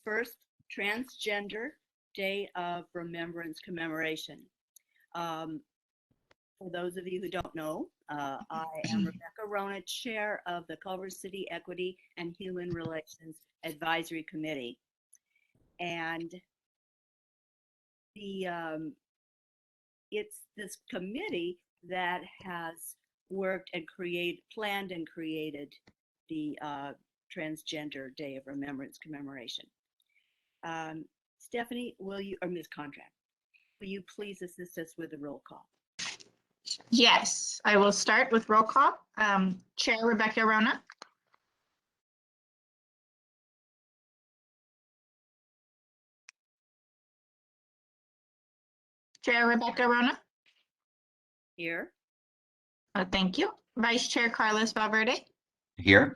first Transgender Day of Remembrance Commemoration. For those of you who don't know, I am Rebecca Rona, Chair of the Culver City Equity and Human Relations Advisory Committee. And it's this committee that has worked and planned and created the Transgender Day of Remembrance Commemoration. Stephanie, or Ms. Contract, will you please assist us with the roll call? Yes, I will start with roll call. Chair Rebecca Rona. Chair Rebecca Rona. Here. Oh, thank you. Vice Chair Carlos Valverde. Here.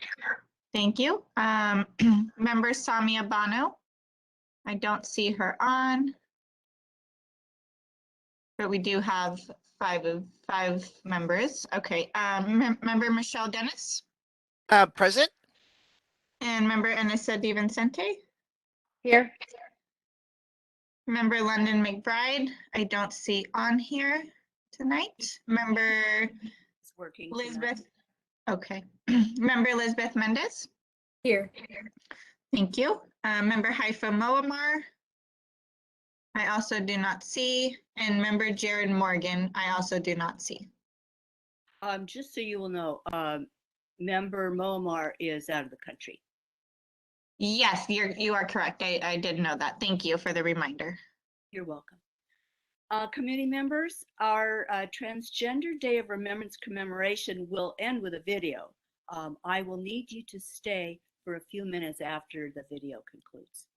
Thank you. Member Samia Bano. I don't see her on, but we do have five members. Okay. Member Michelle Dennis. Present. And member Anissa DiVincente. Here. Member London McBride, I don't see on here tonight. Member It's working. Elizabeth, okay. Member Elizabeth Mendez. Here. Thank you. Member Haifa Moammar, I also do not see. And member Jared Morgan, I also do not see. Just so you will know, member Moammar is out of the country. Yes, you are correct. I did know that. Thank you for the reminder. You're welcome. Committee members, our Transgender Day of Remembrance Commemoration will end with a video. I will need you to stay for a few minutes after the video concludes.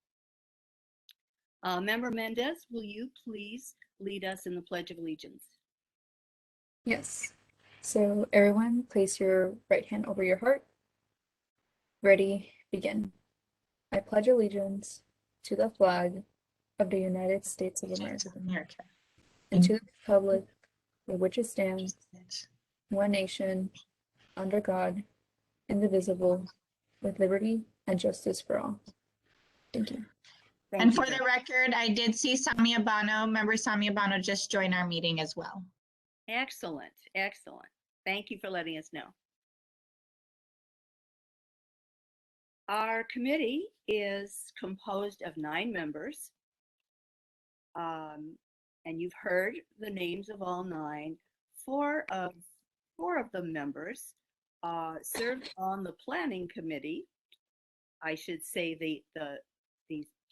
Member Mendez, will you please lead us in the Pledge of Allegiance? Yes. So everyone, place your right hand over your heart. Ready, begin. I pledge allegiance to the flag of the United States of America, and to the republic for which it stands, one nation, under God, indivisible, with liberty and justice for all. Thank you. And for the record, I did see Samia Bano, member Samia Bano just joined our meeting as well. Excellent, excellent. Thank you for letting us know. Our committee is composed of 9 members, and you've heard the names of all 9. Four of the members served on the planning committee. I should say the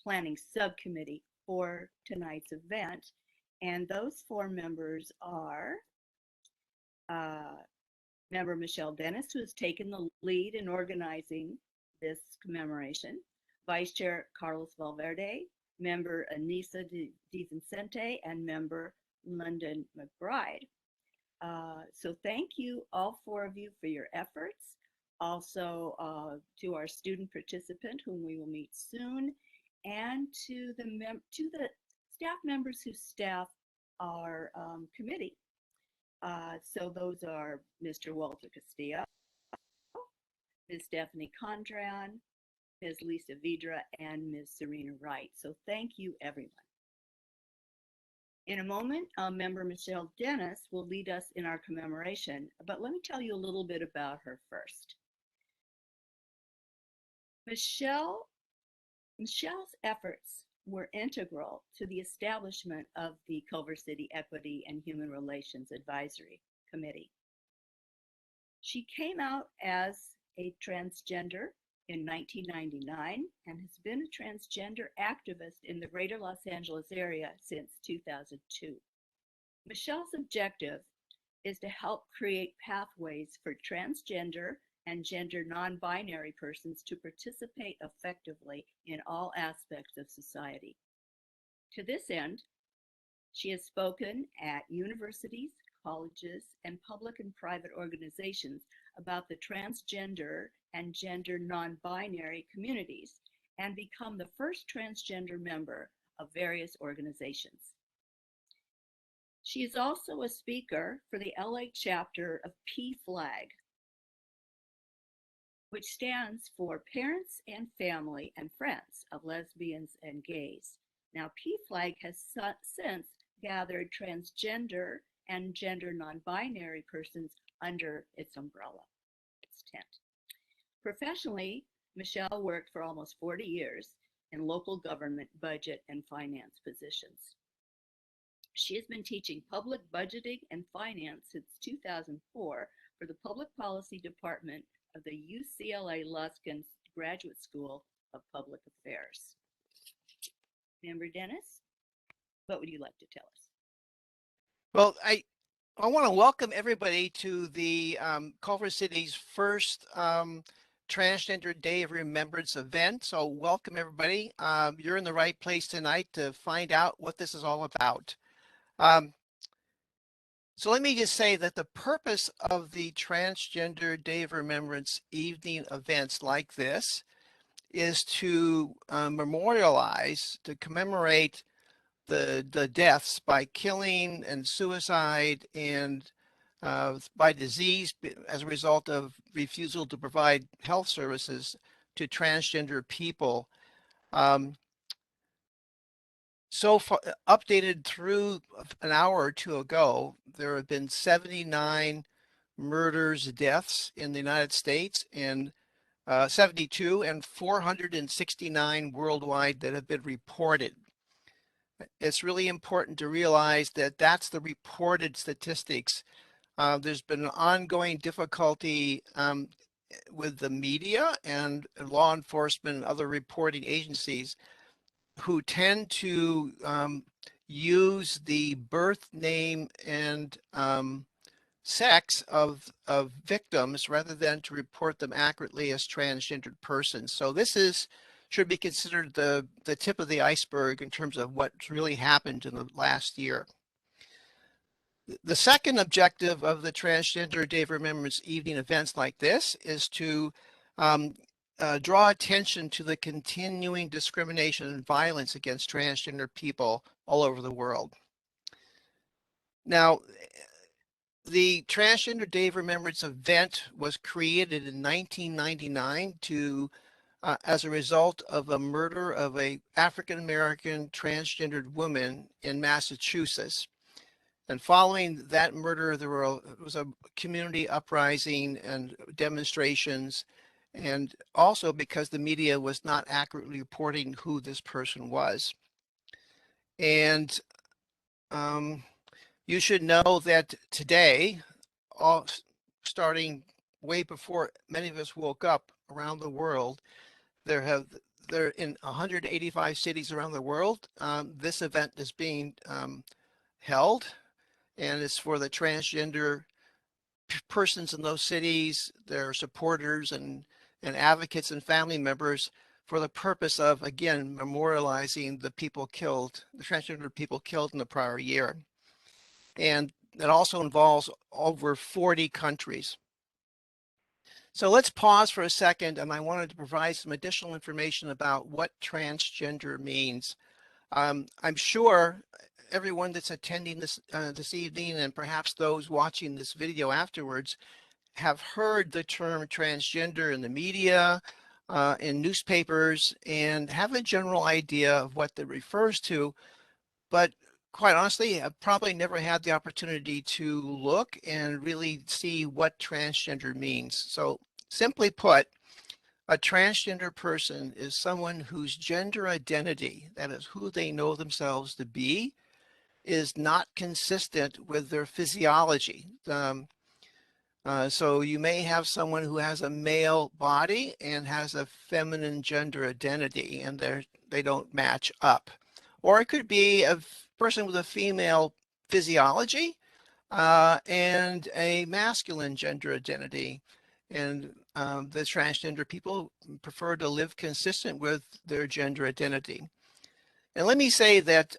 planning subcommittee for tonight's event, and those 4 members are member Michelle Dennis, who has taken the lead in organizing this commemoration, Vice Chair Carlos Valverde, member Anissa DiVincente, and member London McBride. So thank you, all 4 of you, for your efforts. Also to our student participant, whom we will meet soon, and to the staff members who staff our committee. So those are Mr. Walter Castillo, Ms. Stephanie Condran, Ms. Lisa Vidra, and Ms. Serena Wright. So thank you, everyone. In a moment, member Michelle Dennis will lead us in our commemoration, but let me tell you a little bit about her first. Michelle's efforts were integral to the establishment of the Culver City Equity and Human Relations Advisory Committee. She came out as a transgender in 1999 and has been a transgender activist in the greater Los Angeles area since 2002. Michelle's objective is to help create pathways for transgender and gender non-binary persons to participate effectively in all aspects of society. To this end, she has spoken at universities, colleges, and public and private organizations about the transgender and gender non-binary communities and become the first transgender member of various organizations. She is also a speaker for the LA chapter of PFLAG, which stands for Parents and Family and Friends of Lesbians and Gays. Now, PFLAG has since gathered transgender and gender non-binary persons under its umbrella, its tent. Professionally, Michelle worked for almost 40 years in local government budget and finance positions. She has been teaching public budgeting and finance since 2004 for the Public Policy Department of the UCLA Luskin Graduate School of Public Affairs. Member Dennis, what would you like to tell us? Well, I want to welcome everybody to the Culver City's first Transgender Day of Remembrance event. So welcome everybody. You're in the right place tonight to find out what this is all about. So let me just say that the purpose of the Transgender Day of Remembrance evening events like this is to memorialize, to commemorate the deaths by killing and suicide and by disease as a result of refusal to provide health services to transgender people. So far, updated through an hour or two ago, there have been 79 murders, deaths in the United States, and 72 and 469 worldwide that have been reported. It's really important to realize that that's the reported statistics. There's been an ongoing difficulty with the media and law enforcement and other reporting agencies who tend to use the birth name and sex of victims rather than to report them accurately as transgendered persons. So this should be considered the tip of the iceberg in terms of what's really happened in the last year. The second objective of the Transgender Day of Remembrance evening events like this is to draw attention to the continuing discrimination and violence against transgender people all over the world. Now, the Transgender Day of Remembrance event was created in 1999 to, as a result of a murder of an African-American transgendered woman in Massachusetts. And following that murder, there was a community uprising and demonstrations, and also because the media was not accurately reporting who this person was. And you should know that today, starting way before many of us woke up around the world, they're in 185 cities around the world. This event is being held, and it's for the transgender persons in those cities, their supporters and advocates and family members, for the purpose of, again, memorializing the people killed, the transgender people killed in the prior year. And it also involves over 40 countries. So let's pause for a second, and I wanted to provide some additional information about what transgender means. I'm sure everyone that's attending this this evening, and perhaps those watching this video afterwards, have heard the term transgender in the media, in newspapers, and have a general idea of what that refers to. But quite honestly, I've probably never had the opportunity to look and really see what transgender means. So simply put, a transgender person is someone whose gender identity, that is who they know themselves to be, is not consistent with their physiology. So you may have someone who has a male body and has a feminine gender identity, and they don't match up. Or it could be a person with a female physiology and a masculine gender identity. And the transgender people prefer to live consistent with their gender identity. And let me say that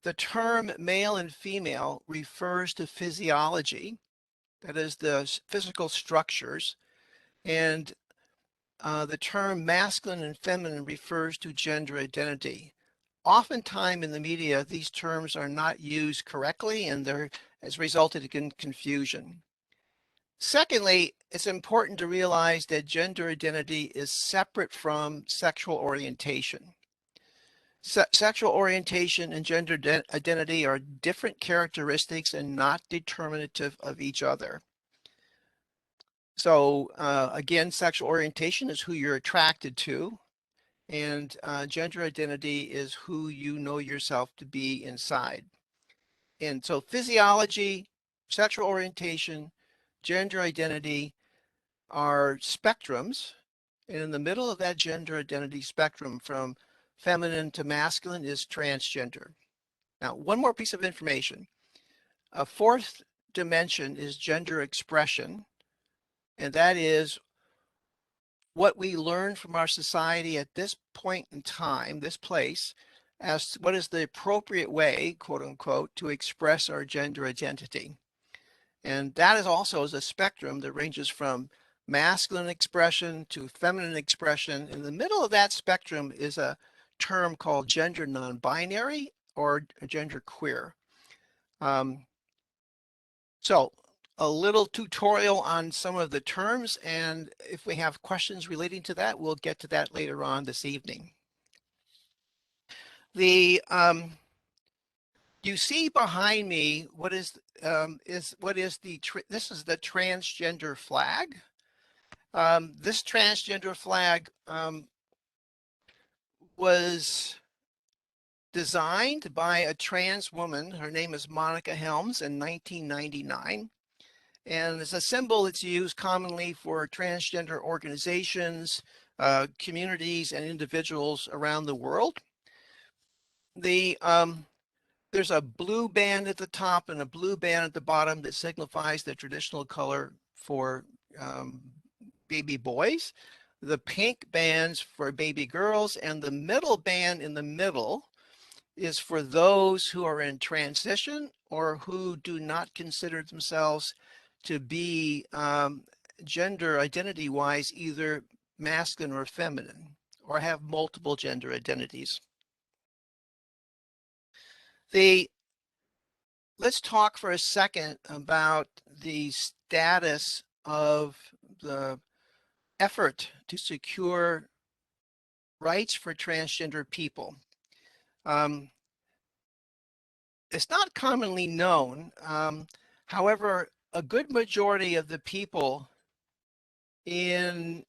the term male and female refers to physiology, that is the physical structures, and the term masculine and feminine refers to gender identity. Oftentimes in the media, these terms are not used correctly, and there has resulted in confusion. Secondly, it's important to realize that gender identity is separate from sexual orientation. Sexual orientation and gender identity are different characteristics and not determinative of each other. So again, sexual orientation is who you're attracted to, and gender identity is who you know yourself to be inside. And so physiology, sexual orientation, gender identity are spectrums. And in the middle of that gender identity spectrum from feminine to masculine is transgender. Now, one more piece of information. A fourth dimension is gender expression, and that is what we learn from our society at this point in time, this place, as what is the appropriate way, quote unquote, to express our gender identity. And that is also a spectrum that ranges from masculine expression to feminine expression. In the middle of that spectrum is a term called gender non-binary or gender queer. So a little tutorial on some of the terms, and if we have questions relating to that, we'll get to that later on this evening. The you see behind me what is the this is the transgender flag. This transgender flag was designed by a trans woman. Her name is Monica Helms in 1999. And it's a symbol that's used commonly for transgender organizations, communities, and individuals around the world. There's a blue band at the top and a blue band at the bottom that signifies the traditional color for baby boys. The pink bands for baby girls, and the middle band in the middle is for those who are in transition or who do not consider themselves to be gender identity wise either masculine or feminine, or have multiple gender identities. Let's talk for a second about the status of the effort to secure rights for transgender people. It's not commonly known. However, a good majority of the people in,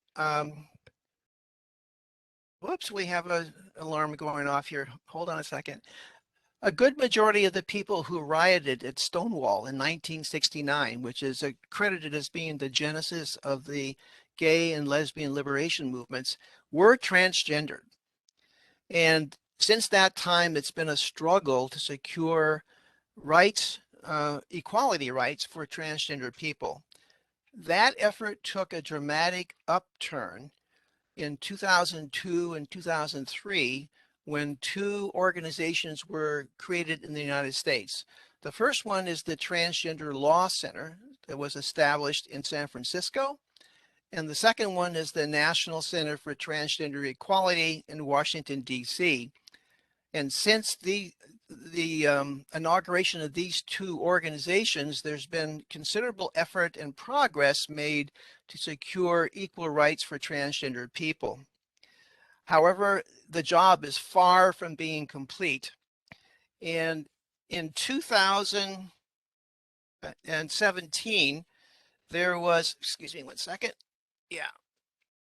whoops, we have an alarm going off here. Hold on a second. A good majority of the people who rioted at Stonewall in 1969, which is credited as being the genesis of the gay and lesbian liberation movements, were transgendered. And since that time, it's been a struggle to secure rights, equality rights for transgender people. That effort took a dramatic upturn in 2002 and 2003 when two organizations were created in the United States. The first one is the Transgender Law Center that was established in San Francisco. And the second one is the National Center for Transgender Equality in Washington, D.C. And since the inauguration of these two organizations, there's been considerable effort and progress made to secure equal rights for transgender people. However, the job is far from being complete. And in 2017, there was, excuse me one second. Yeah,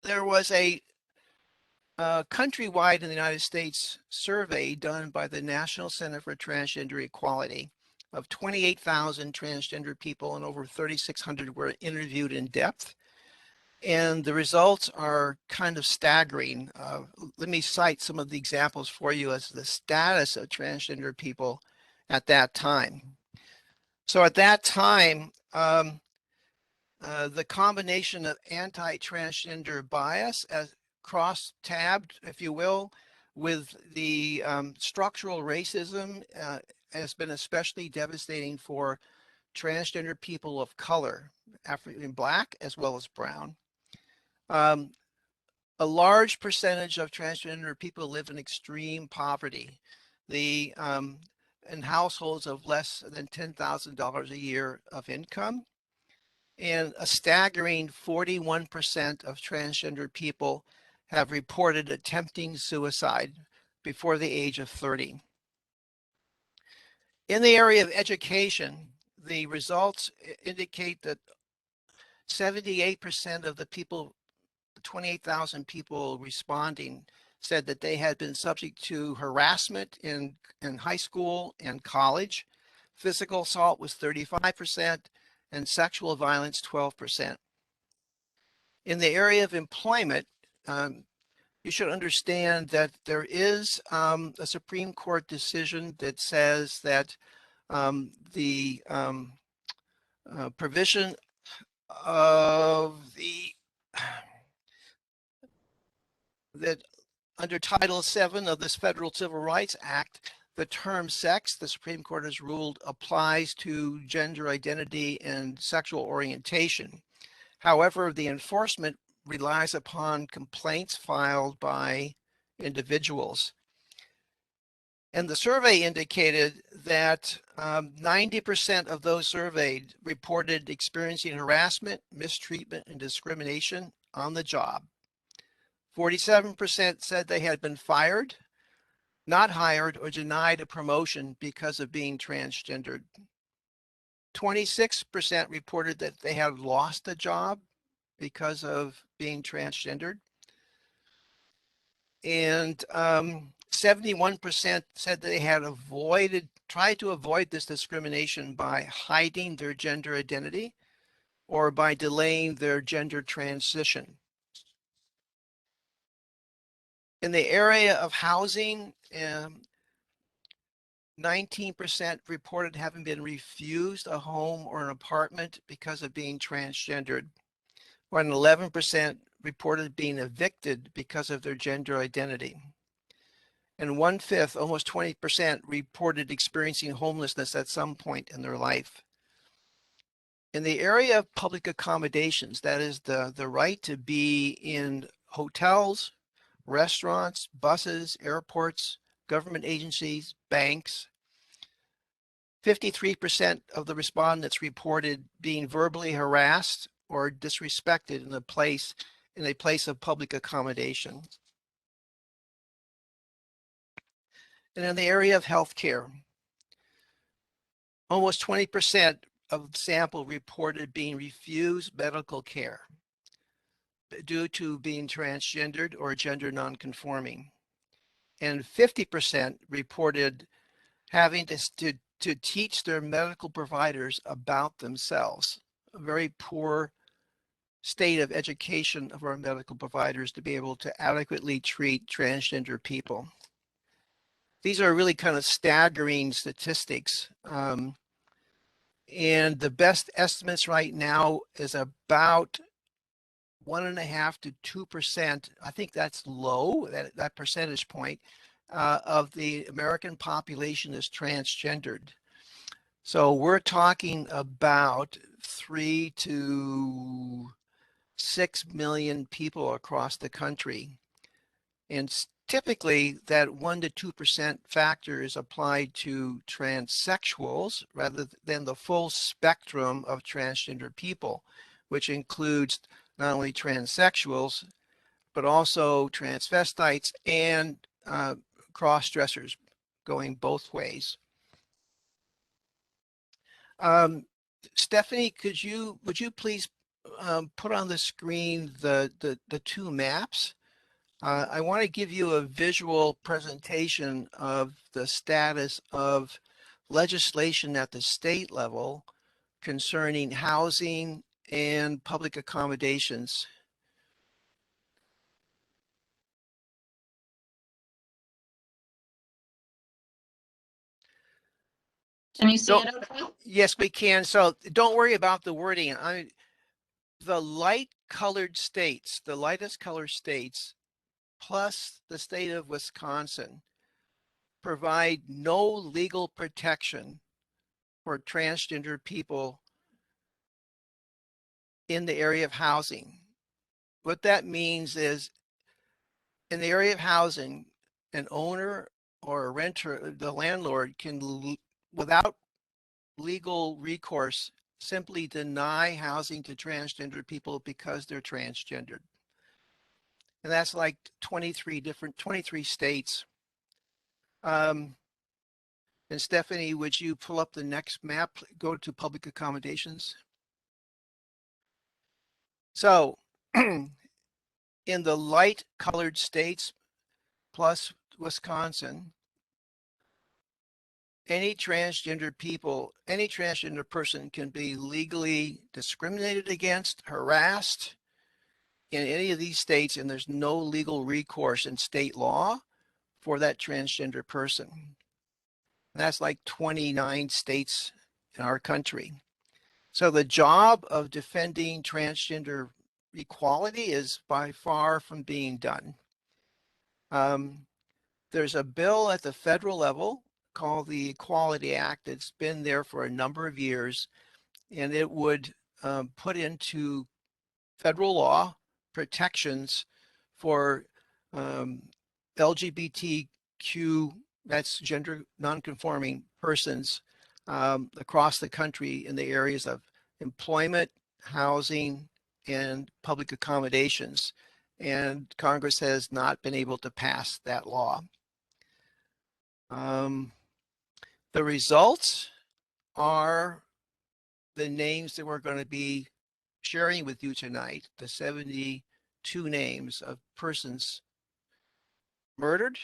there was a countrywide in the United States survey done by the National Center for Transgender Equality of 28,000 transgender people, and over 3,600 were interviewed in depth. And the results are kind of staggering. Let me cite some of the examples for you as the status of transgender people at that time. So at that time, the combination of anti-transgender bias as cross-tabbed, if you will, with the structural racism has been especially devastating for transgender people of color, African Black as well as brown. A large percentage of transgender people live in extreme poverty. In households of less than $10,000 a year of income. And a staggering 41% of transgender people have reported attempting suicide before the age of 30. In the area of education, the results indicate that 78% of the people, 28,000 people responding, said that they had been subject to harassment in high school and college. Physical assault was 35%, and sexual violence 12%. In the area of employment, you should understand that there is a Supreme Court decision that says that the provision of that under Title VII of this Federal Civil Rights Act, the term sex, the Supreme Court has ruled, applies to gender identity and sexual orientation. However, the enforcement relies upon complaints filed by individuals. And the survey indicated that 90% of those surveyed reported experiencing harassment, mistreatment, and discrimination on the job. 47% said they had been fired, not hired, or denied a promotion because of being transgendered. 26% reported that they had lost a job because of being transgendered. And 71% said that they had tried to avoid this discrimination by hiding their gender identity or by delaying their gender transition. In the area of housing, 19% reported having been refused a home or an apartment because of being transgendered, while 11% reported being evicted because of their gender identity. And 1/5, almost 20%, reported experiencing homelessness at some point in their life. In the area of public accommodations, that is the right to be in hotels, restaurants, buses, airports, government agencies, banks, 53% of the respondents reported being verbally harassed or disrespected in a place of public accommodation. And in the area of healthcare, almost 20% of the sample reported being refused medical care due to being transgendered or gender nonconforming. And 50% reported having to teach their medical providers about themselves. A very poor state of education of our medical providers to be able to adequately treat transgender people. These are really kind of staggering statistics. And the best estimates right now is about 1.5 to 2%. I think that's low, that percentage point of the American population is transgendered. So we're talking about 3 to 6 million people across the country. And typically that 1 to 2% factor is applied to transsexuals rather than the full spectrum of transgender people, which includes not only transsexuals, but also transvestites and cross-dressers, going both ways. Stephanie, would you please put on the screen the two maps? I want to give you a visual presentation of the status of legislation at the state level concerning housing and public accommodations. Can you see it okay? Yes, we can. So don't worry about the wording. The light colored states, the lightest color states, plus the state of Wisconsin, provide no legal protection for transgender people in the area of housing. What that means is in the area of housing, an owner or a renter, the landlord can, without legal recourse, simply deny housing to transgender people because they're transgendered. And that's like 23 states. And Stephanie, would you pull up the next map, go to public accommodations? So in the light colored states plus Wisconsin, any transgender person can be legally discriminated against, harassed in any of these states, and there's no legal recourse in state law for that transgender person. And that's like 29 states in our country. So the job of defending transgender equality is by far from being done. There's a bill at the federal level called the Equality Act. It's been there for a number of years, and it would put into federal law protections for LGBTQ, that's gender nonconforming persons across the country in the areas of employment, housing, and public accommodations. And Congress has not been able to pass that law. The results are the names that we're going to be sharing with you tonight, the 72 names of persons murdered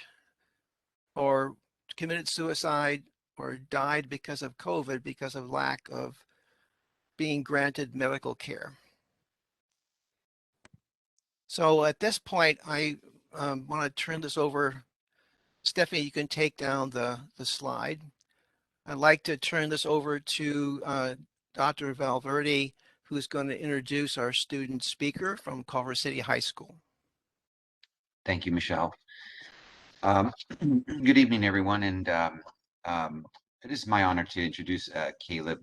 or committed suicide or died because of COVID because of lack of being granted medical care. So at this point, I want to turn this over. Stephanie, you can take down the slide. I'd like to turn this over to Dr. Valverde, who's going to introduce our student speaker from Culver City High School. Thank you, Michelle. Good evening, everyone, and it is my honor to introduce Caleb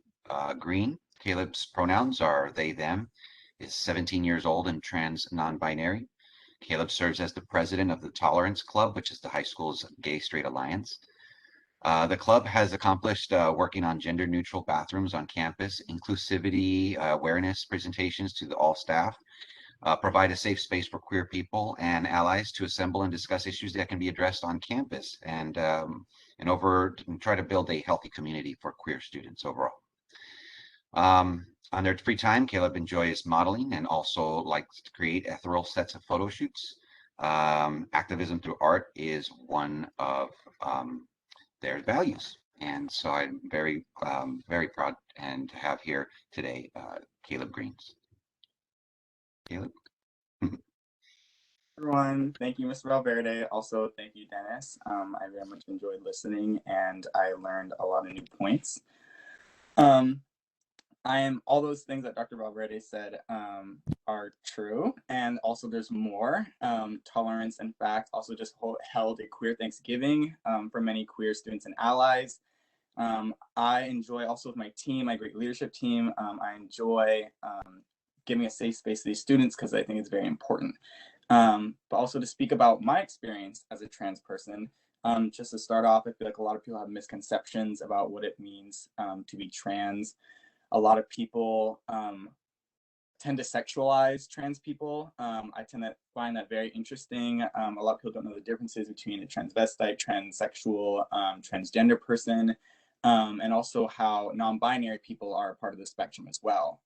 Green. Caleb's pronouns are they, them, is 17 years old and trans non-binary. Caleb serves as the president of the Tolerance Club, which is the high school's gay-straight alliance. The club has accomplished working on gender-neutral bathrooms on campus, inclusivity, awareness presentations to all staff, provide a safe space for queer people and allies to assemble and discuss issues that can be addressed on campus, and try to build a healthy community for queer students overall. On their free time, Caleb enjoys modeling and also likes to create ethereal sets of photo shoots. Activism through art is one of their values. And so I'm very, very proud and to have here today, Caleb Greens. Caleb? Everyone, thank you, Mr. Valverde. Also, thank you, Dennis. I very much enjoyed listening and I learned a lot of new points. All those things that Dr. Valverde said are true, and also there's more. Tolerance, in fact, also just held a queer Thanksgiving for many queer students and allies. I enjoy also with my team, my great leadership team, I enjoy giving a safe space to these students because I think it's very important. But also to speak about my experience as a trans person, just to start off, I feel like a lot of people have misconceptions about what it means to be trans. A lot of people tend to sexualize trans people. I tend to find that very interesting. A lot of people don't know the differences between a transvestite, transsexual, transgender person, and also how non-binary people are a part of the spectrum as well.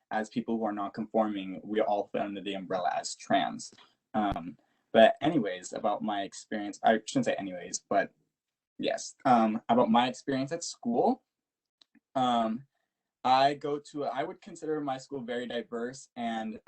As people who are non-conforming, we all fit under the umbrella as trans. But anyways, about my experience, I shouldn't say anyways, but yes, about my experience at school, I would consider my school very diverse and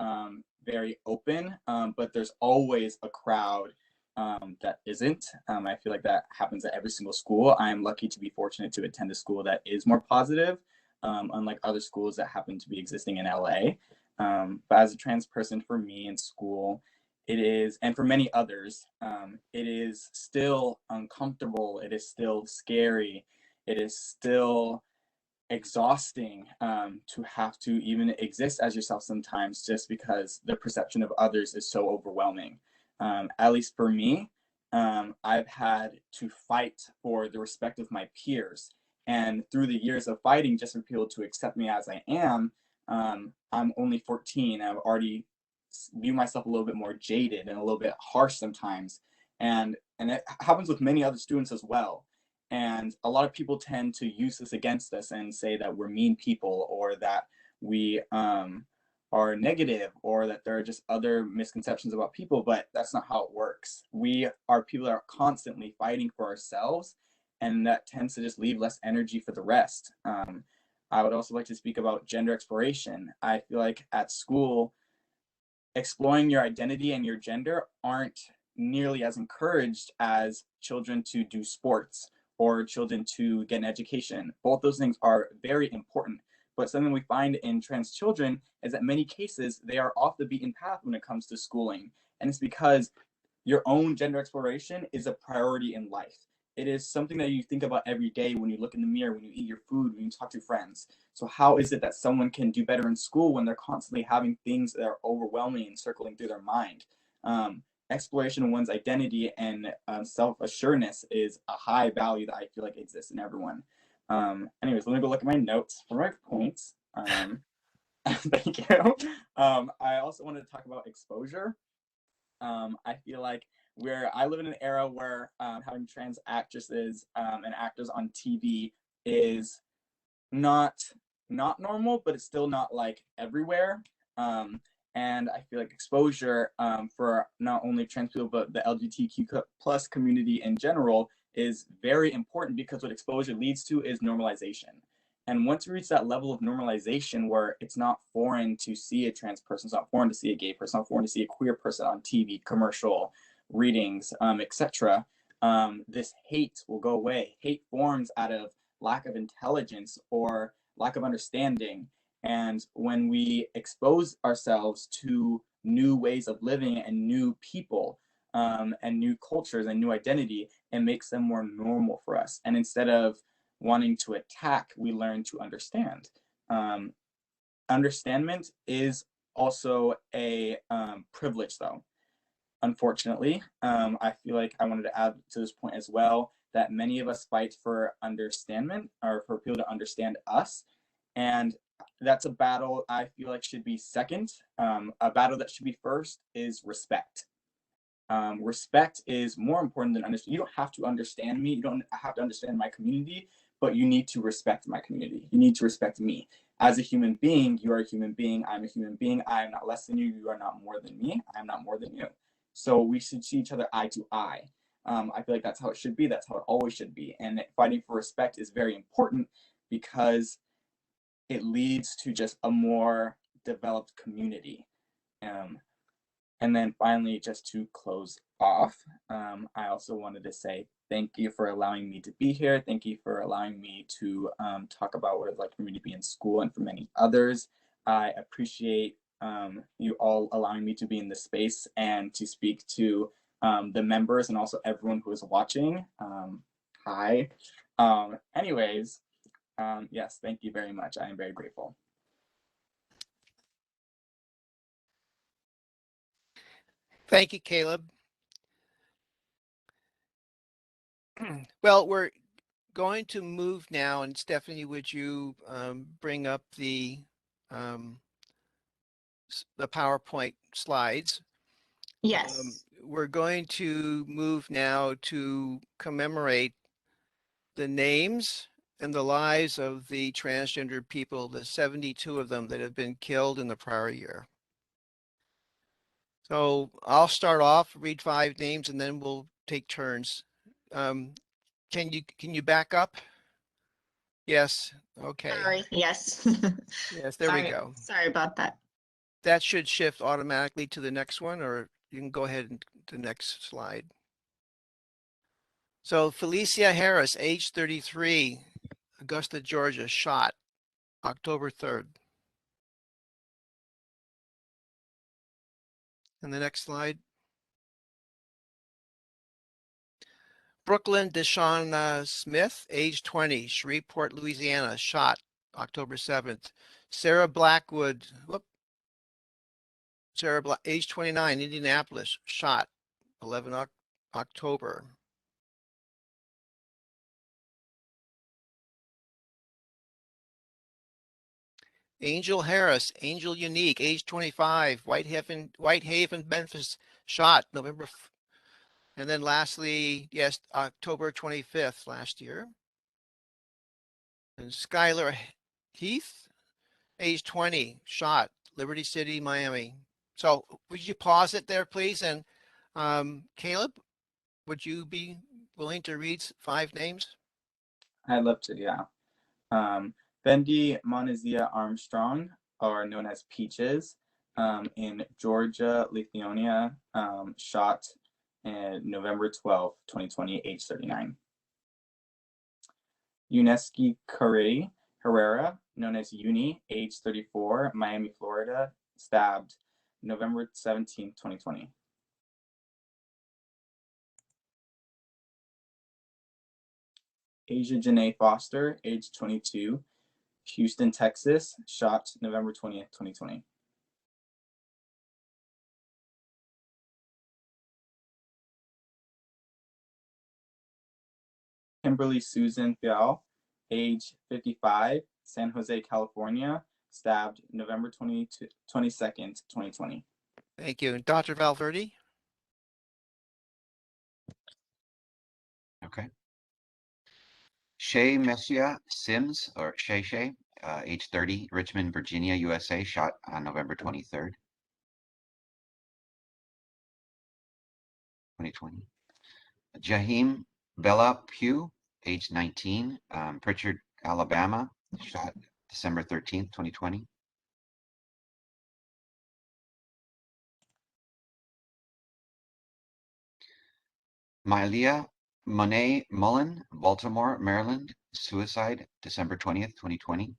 very open, but there's always a crowd that isn't. I feel like that happens at every single school. I'm lucky to be fortunate to attend a school that is more positive, unlike other schools that happen to be existing in LA. But as a trans person, for me in school, it is, and for many others, it is still uncomfortable. It is still scary. It is still exhausting to have to even exist as yourself sometimes, just because the perception of others is so overwhelming. At least for me, I've had to fight for the respect of my peers And through the years of fighting just for people to accept me as I am, I'm only 14. I've already view myself a little bit more jaded and a little bit harsh sometimes. And it happens with many other students as well. And a lot of people tend to use this against us and say that we're mean people, or that we are negative, or that there are just other misconceptions about people, but that's not how it works. We are people that are constantly fighting for ourselves, and that tends to just leave less energy for the rest. I would also like to speak about gender exploration. I feel like at school, exploring your identity and your gender aren't nearly as encouraged as children to do sports or children to get an education. Both those things are very important, but something we find in trans children is that many cases they are off the beaten path when it comes to schooling. And it's because your own gender exploration is a priority in life. It is something that you think about every day when you look in the mirror, when you eat your food, when you talk to friends. So how is it that someone can do better in school when they're constantly having things that are overwhelming and circling through their mind? Exploration of one's identity and self-assuredness is a high value that I feel like exists in everyone. Anyways, let me go look at my notes for my points. Thank you. I also wanted to talk about exposure. I feel like I live in an era where having trans actresses and actors on TV is not normal, but it's still not like everywhere. And I feel like exposure for not only trans people, but the LGBTQ plus community in general is very important, because what exposure leads to is normalization. And once we reach that level of normalization where it's not foreign to see a trans person, it's not foreign to see a gay person, it's not foreign to see a queer person on TV, commercial, readings, etc., this hate will go away. Hate forms out of lack of intelligence or lack of understanding. And when we expose ourselves to new ways of living and new people and new cultures and new identity, it makes them more normal for us. And instead of wanting to attack, we learn to understand. Understandment is also a privilege, though. Unfortunately, I feel like I wanted to add to this point as well that many of us fight for understandment, or for people to understand us. And that's a battle I feel like should be second. A battle that should be first is respect. Respect is more important than understand. You don't have to understand me. You don't have to understand my community, but you need to respect my community. You need to respect me. As a human being, you are a human being. I'm a human being. I am not less than you. You are not more than me. I am not more than you. So we should see each other eye to eye. I feel like that's how it should be. That's how it always should be. And fighting for respect is very important, because it leads to just a more developed community. And then finally, just to close off, I also wanted to say thank you for allowing me to be here. Thank you for allowing me to talk about what it's like for me to be in school and for many others. I appreciate you all allowing me to be in this space and to speak to the members and also everyone who is watching. Hi. Anyways, yes, thank you very much. I am very grateful. Thank you, Caleb. Well, we're going to move now, and Stephanie, would you bring up the PowerPoint slides? Yes. We're going to move now to commemorate the names and the lives of the transgender people, the 72 of them that have been killed in the prior year. So I'll start off, read 5 names, and then we'll take turns. Can you back up? Yes. Okay. Sorry. Yes. Yes, there we go. Sorry about that. That should shift automatically to the next one, or you can go ahead and to the next slide. So Felicia Harris, age 33, Augusta, Georgia, shot October 3rd. And the next slide. Brooklyn Deshawn Smith, age 20, Shreveport, Louisiana, shot October 7th. Sarah Blackwood, age 29, Indianapolis, shot 11 October. Angel Harris, Angel Unique, age 25, Whitehaven, Memphis, shot November. And then lastly, yes, October 25th last year. And Skylar Heath, age 20, shot Liberty City, Miami. So would you pause it there, please? And Caleb, would you be willing to read 5 names? I'd love to, yeah. Bendy Monizia Armstrong, or known as Peaches, in Georgia, Lithuania, shot in November 12, 2020, age 39. Uneski Carey Herrera, known as Uni, age 34, Miami, Florida, stabbed November 17, 2020. Asia Janae Foster, age 22, Houston, Texas, shot November 20th, 2020. Kimberly Susan Thial, age 55, San Jose, California, stabbed November 22nd, 2020. Thank you. And Dr. Valverde? Okay. Shay Messia Sims, or Shay, age 30, Richmond, Virginia, USA, shot on November 23rd, 2020. Jaheim Bella Pugh, age 19, Pritchard, Alabama, shot December 13th, 2020. Mylea Monet Mullen, Baltimore, Maryland, suicide December 20th, 2020.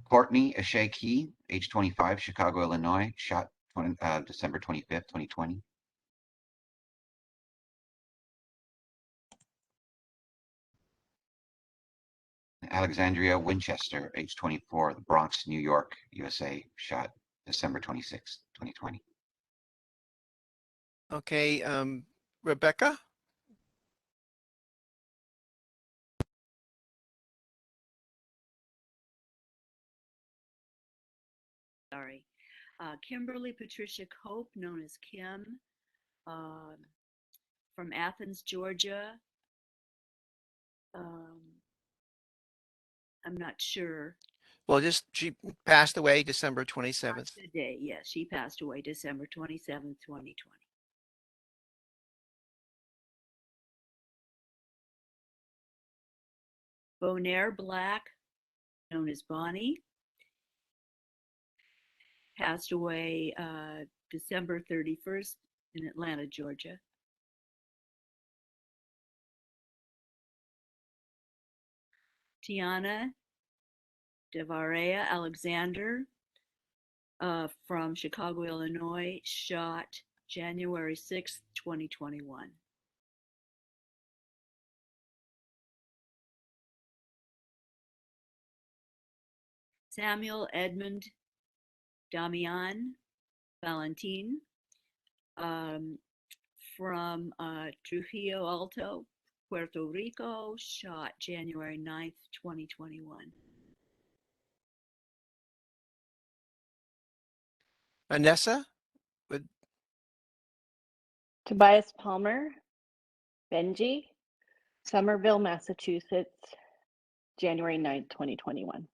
Courtney Ashay Key, age 25, Chicago, Illinois, shot December 25th, 2020. Alexandria Winchester, age 24, the Bronx, New York, USA, shot December 26th, 2020. Okay, Rebecca? Sorry. Kimberly Patricia Cope, known as Kim, from Athens, Georgia. I'm not sure. Well, she passed away December 27th. The day, yes, she passed away December 27th, 2020. Bonaire Black, known as Bonnie, passed away December 31st in Atlanta, Georgia. Tiana Devarea Alexander, from Chicago, Illinois, shot January 6th, 2021. Samuel Edmund Damian Valentin, from Trujillo Alto, Puerto Rico, shot January 9th, 2021. Vanessa? Tobias Palmer, Benji, Somerville, Massachusetts, January 9th, 2021.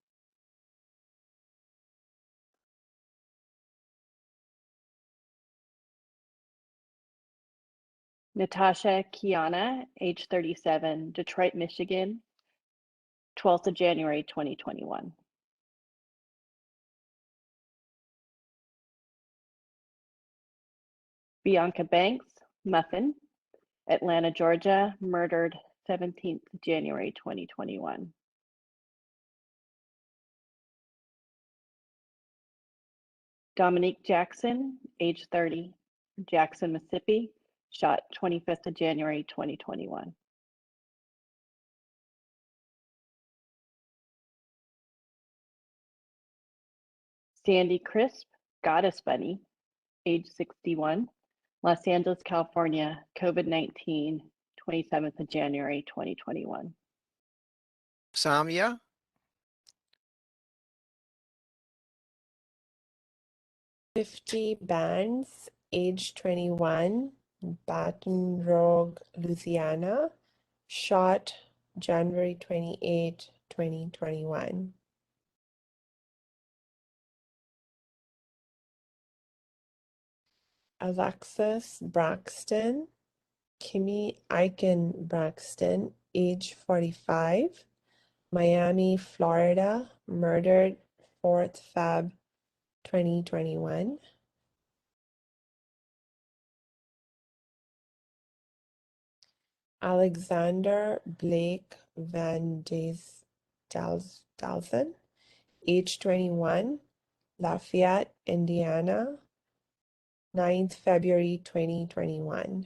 Natasha Kiana, age 37, Detroit, Michigan, 12th of January, 2021. Bianca Banks, Muffin, Atlanta, Georgia, murdered 17th January, 2021. Dominique Jackson, age 30, Jackson, Mississippi, shot 25th of January, 2021. Sandy Crisp, Goddess Bunny, age 61, Los Angeles, California, COVID-19, 27th of January, 2021. Samya, 50 bands, age 21, Baton Rouge, Louisiana, shot January 28, 2021. Alexis Braxton, Kimmy Aiken Braxton, age 45, Miami, Florida, murdered 4th Feb 2021. Alexander Blake Van Dalzen, age 21, Lafayette, Indiana, 9th February 2021.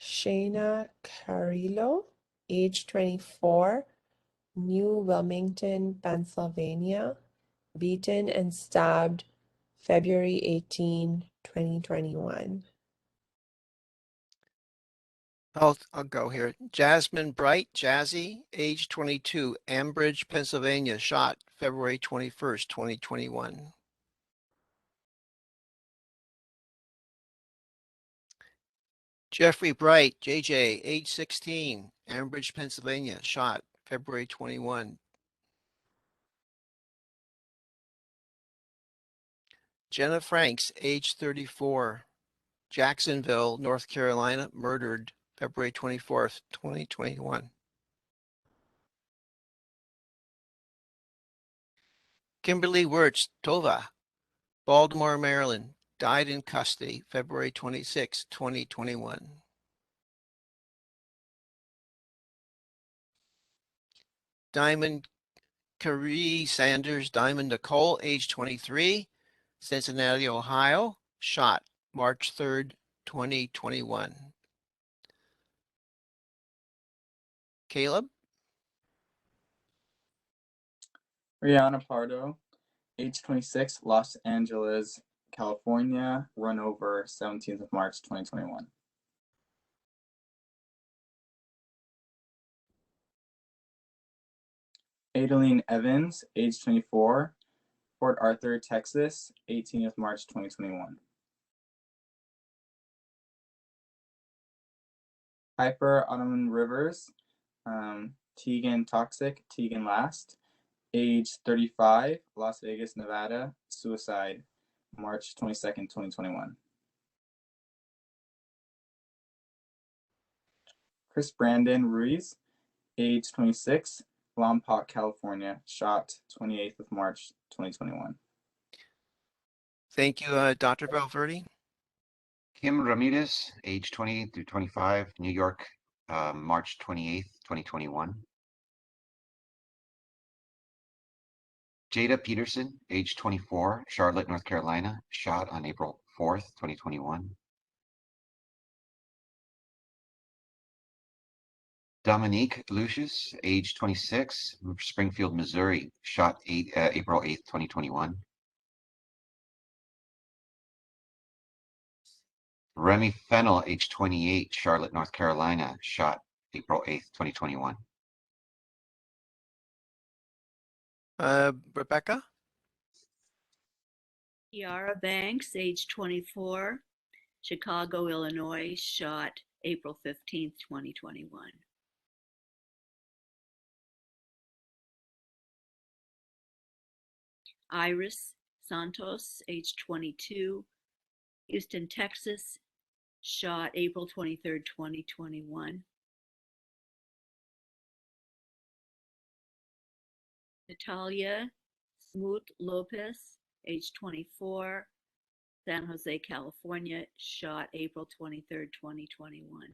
Shayna Carrillo, age 24, New Wilmington, Pennsylvania, beaten and stabbed February 18, 2021. I'll go here. Jasmine Bright, Jazzy, age 22, Ambridge, Pennsylvania, shot February 21st, 2021. Jeffrey Bright, JJ, age 16, Ambridge, Pennsylvania, shot February 21. Jenna Franks, age 34, Jacksonville, North Carolina, murdered February 24th, 2021. Kimberly Wirtz, Tova, Baltimore, Maryland, died in custody February 26, 2021. Diamond Carrie Sanders, Diamond Nicole, age 23, Cincinnati, Ohio, shot March 3rd, 2021. Caleb? Rihanna Pardo, age 26, Los Angeles, California, run over 17th of March 2021. Adeline Evans, age 24, Port Arthur, Texas, 18th of March 2021. Hyper Ottoman Rivers, Tegan Toxic, Tegan Last, age 35, Las Vegas, Nevada, suicide, March 22nd, 2021. Chris Brandon Ruiz, age 26, Lompoc, California, shot 28th of March 2021. Thank you, Dr. Valverde. Kim Ramirez, age 20 through 25, New York, March 28th, 2021. Jada Peterson, age 24, Charlotte, North Carolina, shot on April 4th, 2021. Dominique Lucius, age 26, Springfield, Missouri, shot April 8th, 2021. Remy Fennell, age 28, Charlotte, North Carolina, shot April 8th, 2021. Rebecca? Kiara Banks, age 24, Chicago, Illinois, shot April 15th, 2021. Iris Santos, age 22, Houston, Texas, shot April 23rd, 2021. Natalia Smoot Lopez, age 24, San Jose, California, shot April 23rd, 2021.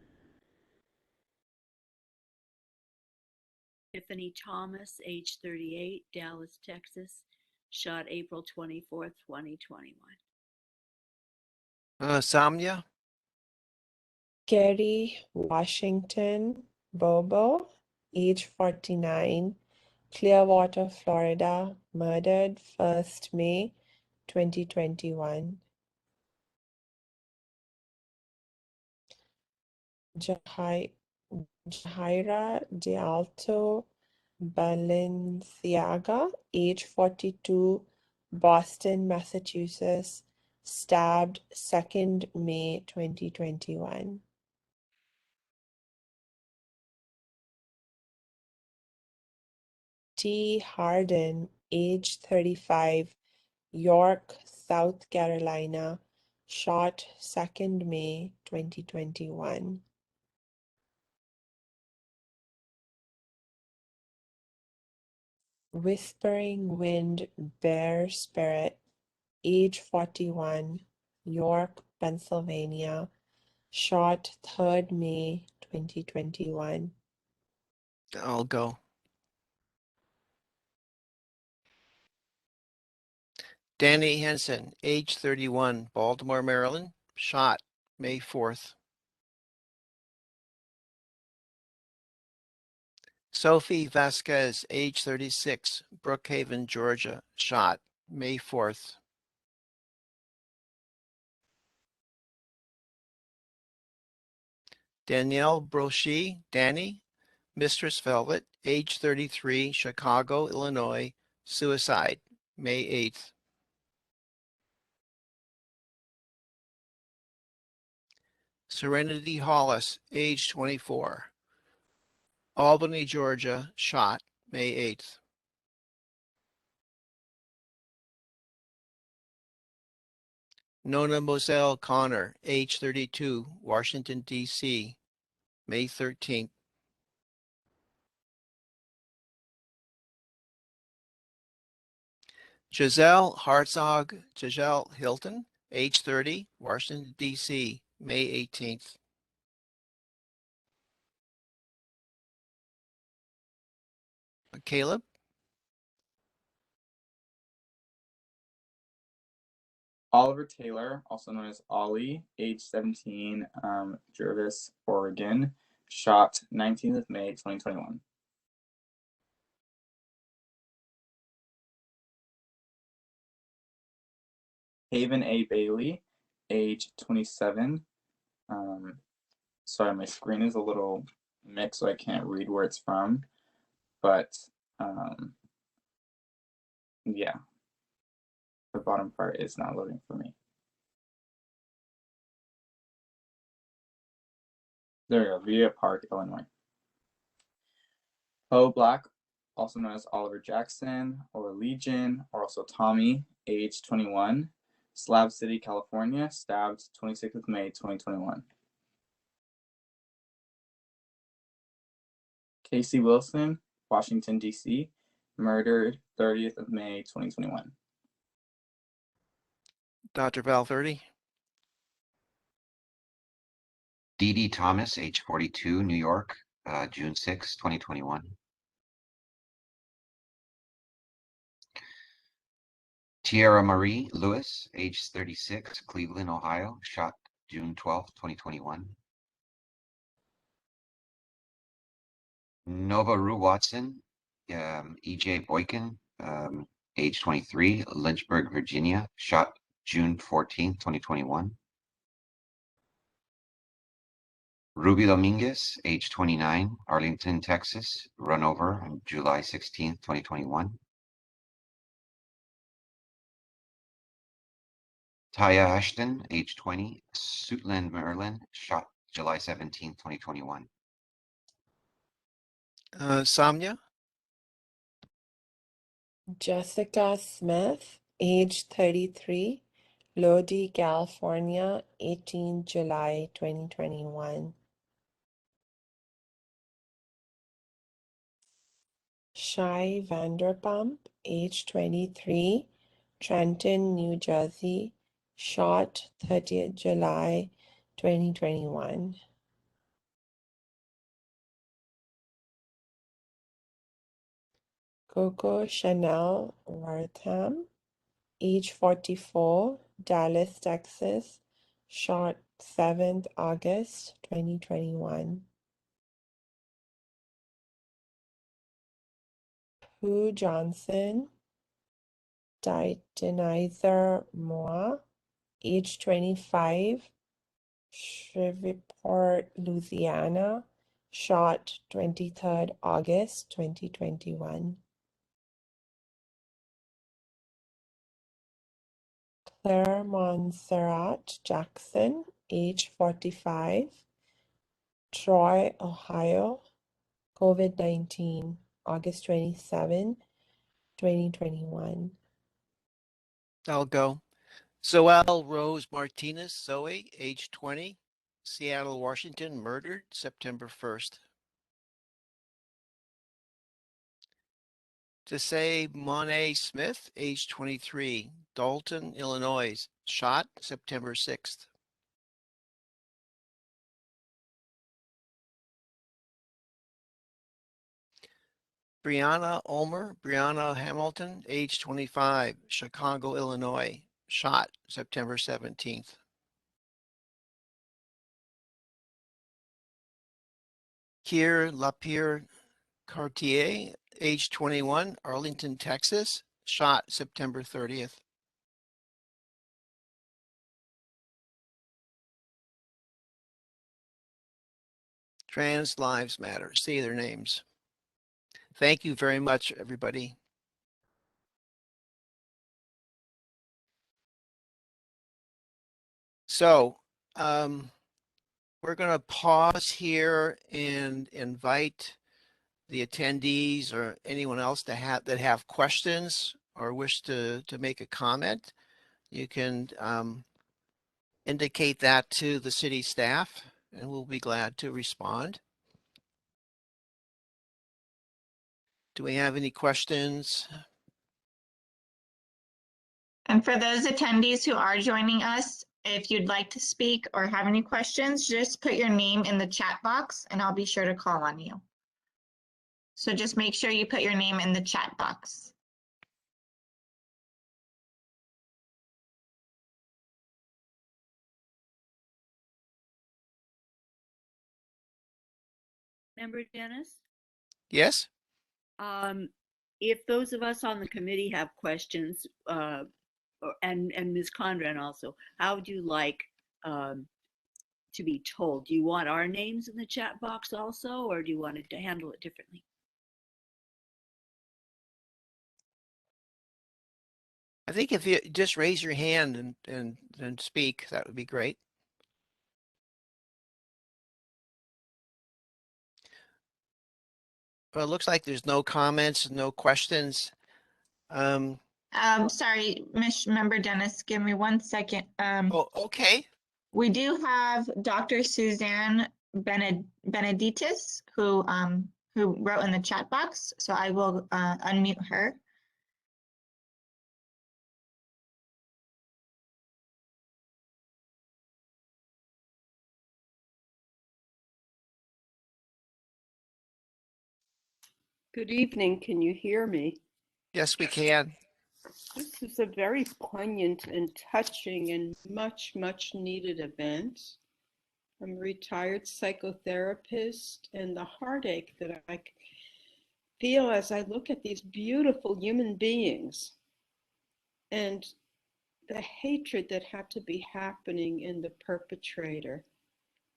Tiffany Thomas, age 38, Dallas, Texas, shot April 24th, 2021. Samya? Gary Washington Bobo, age 49, Clearwater, Florida, murdered 1st May 2021. Jahaira de Alto Balenciaga, age 42, Boston, Massachusetts, stabbed 2nd May 2021. T. Harden, age 35, York, South Carolina, shot 2nd May 2021. Whispering Wind Bear Spirit, age 41, York, Pennsylvania, shot 3rd May 2021. I'll go. Danny Henson, age 31, Baltimore, Maryland, shot May 4th. Sophie Vasquez, age 36, Brookhaven, Georgia, shot May 4th. Danielle Brochy, Danny, Mistress Velvet, age 33, Chicago, Illinois, suicide, May 8th. Serenity Hollis, age 24, Albany, Georgia, shot May 8th. Nona Moselle Connor, age 32, Washington, D.C., May 13th. Giselle Hartzog Giselle Hilton, age 30, Washington, D.C., May 18th. Caleb? Oliver Taylor, also known as Ollie, age 17, Jervis, Oregon, shot 19th of May 2021. Haven A. Bailey, age 27. Sorry, my screen is a little mixed, so I can't read where it's from. But yeah, the bottom part is not loading for me. There we go, Via Park, Illinois. Poe Black, also known as Oliver Jackson or Legion, or also Tommy, age 21, Slab City, California, stabbed 26th of May 2021. Casey Wilson, Washington, D.C., murdered 30th of May 2021. Dr. Valverde? Dee Dee Thomas, age 42, New York, June 6, 2021. Tierra Marie Lewis, age 36, Cleveland, Ohio, shot June 12, 2021. Nova Rue Watson, E.J. Boykin, age 23, Lynchburg, Virginia, shot June 14, 2021. Ruby Dominguez, age 29, Arlington, Texas, run over on July 16, 2021. Taya Ashton, age 20, Suitland, Maryland, shot July 17, 2021. Samya? Jessica Smith, age 33, Lodi, California, 18 July 2021. Shai Vanderpump, age 23, Trenton, New Jersey, shot 30th July 2021. Coco Chanel Wortham, age 44, Dallas, Texas, shot 7th August 2021. Pooh Johnson, Dietinizer Moa, age 25, Shreveport, Louisiana, shot 23rd August 2021. Claire Montserrat Jackson, age 45, Troy, Ohio, COVID-19, August 27, 2021. I'll go. Zoelle Rose Martinez, Zoe, age 20, Seattle, Washington, murdered September 1st. Desai Monet Smith, age 23, Dalton, Illinois, shot September 6th. Brianna Ulmer, Brianna Hamilton, age 25, Chicago, Illinois, shot September 17th. Kier Lapierre Cartier, age 21, Arlington, Texas, shot September 30th. Trans Lives Matter. Say their names. Thank you very much, everybody. So we're going to pause here and invite the attendees or anyone else that have questions or wish to make a comment. You can indicate that to the city staff, and we'll be glad to respond. Do we have any questions? And for those attendees who are joining us, if you'd like to speak or have any questions, just put your name in the chat box and I'll be sure to call on you. So just make sure you put your name in the chat box. Member Dennis? Yes? If those of us on the committee have questions, and Ms. Conran also, how would you like to be told? Do you want our names in the chat box also, or do you want to handle it differently? I think if you just raise your hand and speak, that would be great. Well, it looks like there's no comments, no questions. Sorry, Member Dennis, give me 1 second. Oh, okay. We do have Dr. Suzanne Beneditus, who wrote in the chat box, so I will unmute her. Good evening. Can you hear me? Yes, we can. This is a very poignant and touching and much, much needed event. I'm a retired psychotherapist, and the heartache that I feel as I look at these beautiful human beings and the hatred that had to be happening in the perpetrator.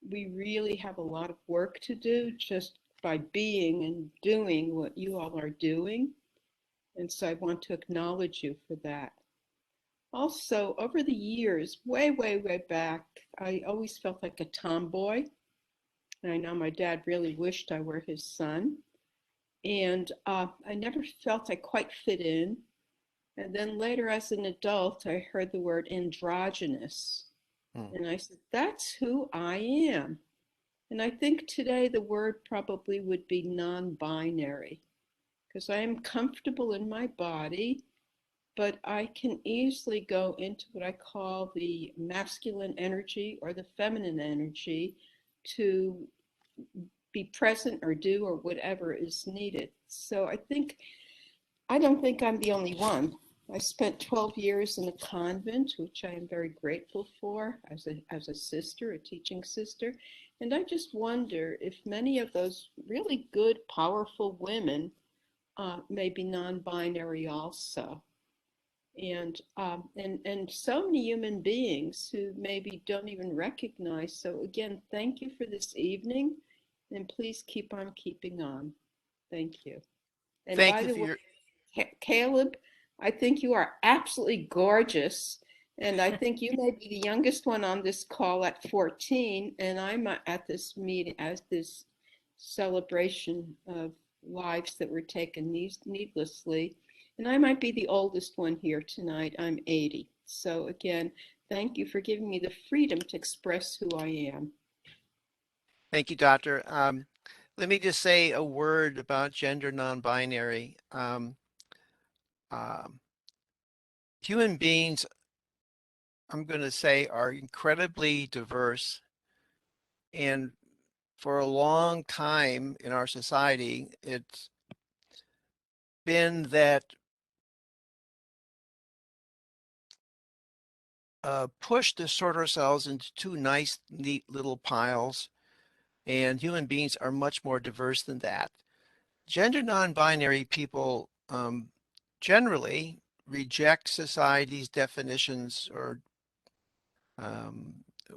We really have a lot of work to do just by being and doing what you all are doing. And so I want to acknowledge you for that. Also, over the years, way, way, way back, I always felt like a tomboy. And I know my dad really wished I were his son. And I never felt I quite fit in. And then later as an adult, I heard the word androgynous. And I said, that's who I am. And I think today the word probably would be non-binary, because I am comfortable in my body, but I can easily go into what I call the masculine energy or the feminine energy to be present or do or whatever is needed. So I don't think I'm the only one. I spent 12 years in a convent, which I am very grateful for as a sister, a teaching sister. And I just wonder if many of those really good, powerful women may be non-binary also. and so many human beings who maybe don't even recognize. So again, thank you for this evening, and please keep on keeping on. Thank you. And Thank by you the for way, your, Caleb, I think you are absolutely gorgeous. And I think you may be the youngest one on this call at 14. And I'm at this meeting as this celebration of lives that were taken needlessly. And I might be the oldest one here tonight. I'm 80. So again, thank you for giving me the freedom to express who I am. thank you, Doctor. Let me just say a word about gender non-binary. Human beings, I'm going to say, are incredibly diverse. And for a long time in our society, it's been that push to sort ourselves into two nice, neat little piles. And human beings are much more diverse than that. Gender non-binary people generally reject society's definitions or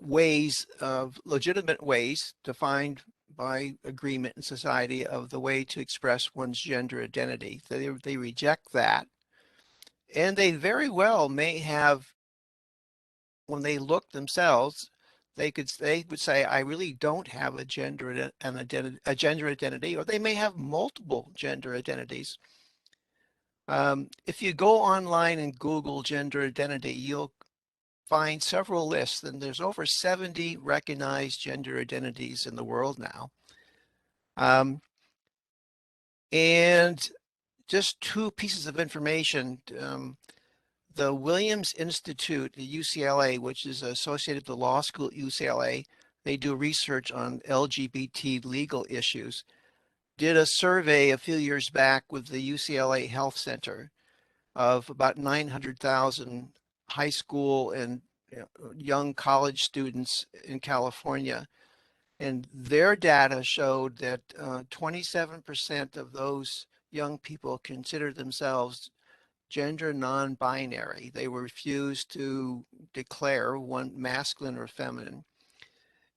ways of legitimate ways defined by agreement in society of the way to express one's gender identity. They reject that. And they very well may have, when they look themselves, they would say, I really don't have a gender identity, or they may have multiple gender identities. If you go online and Google gender identity, you'll find several lists, and there's over 70 recognized gender identities in the world now. And just two pieces of information. The Williams Institute at UCLA, which is associated with the law school at UCLA, they do research on LGBT legal issues, did a survey a few years back with the UCLA Health Center of about 900,000 high school and young college students in California. And their data showed that 27% of those young people consider themselves gender non-binary. They refuse to declare one masculine or feminine.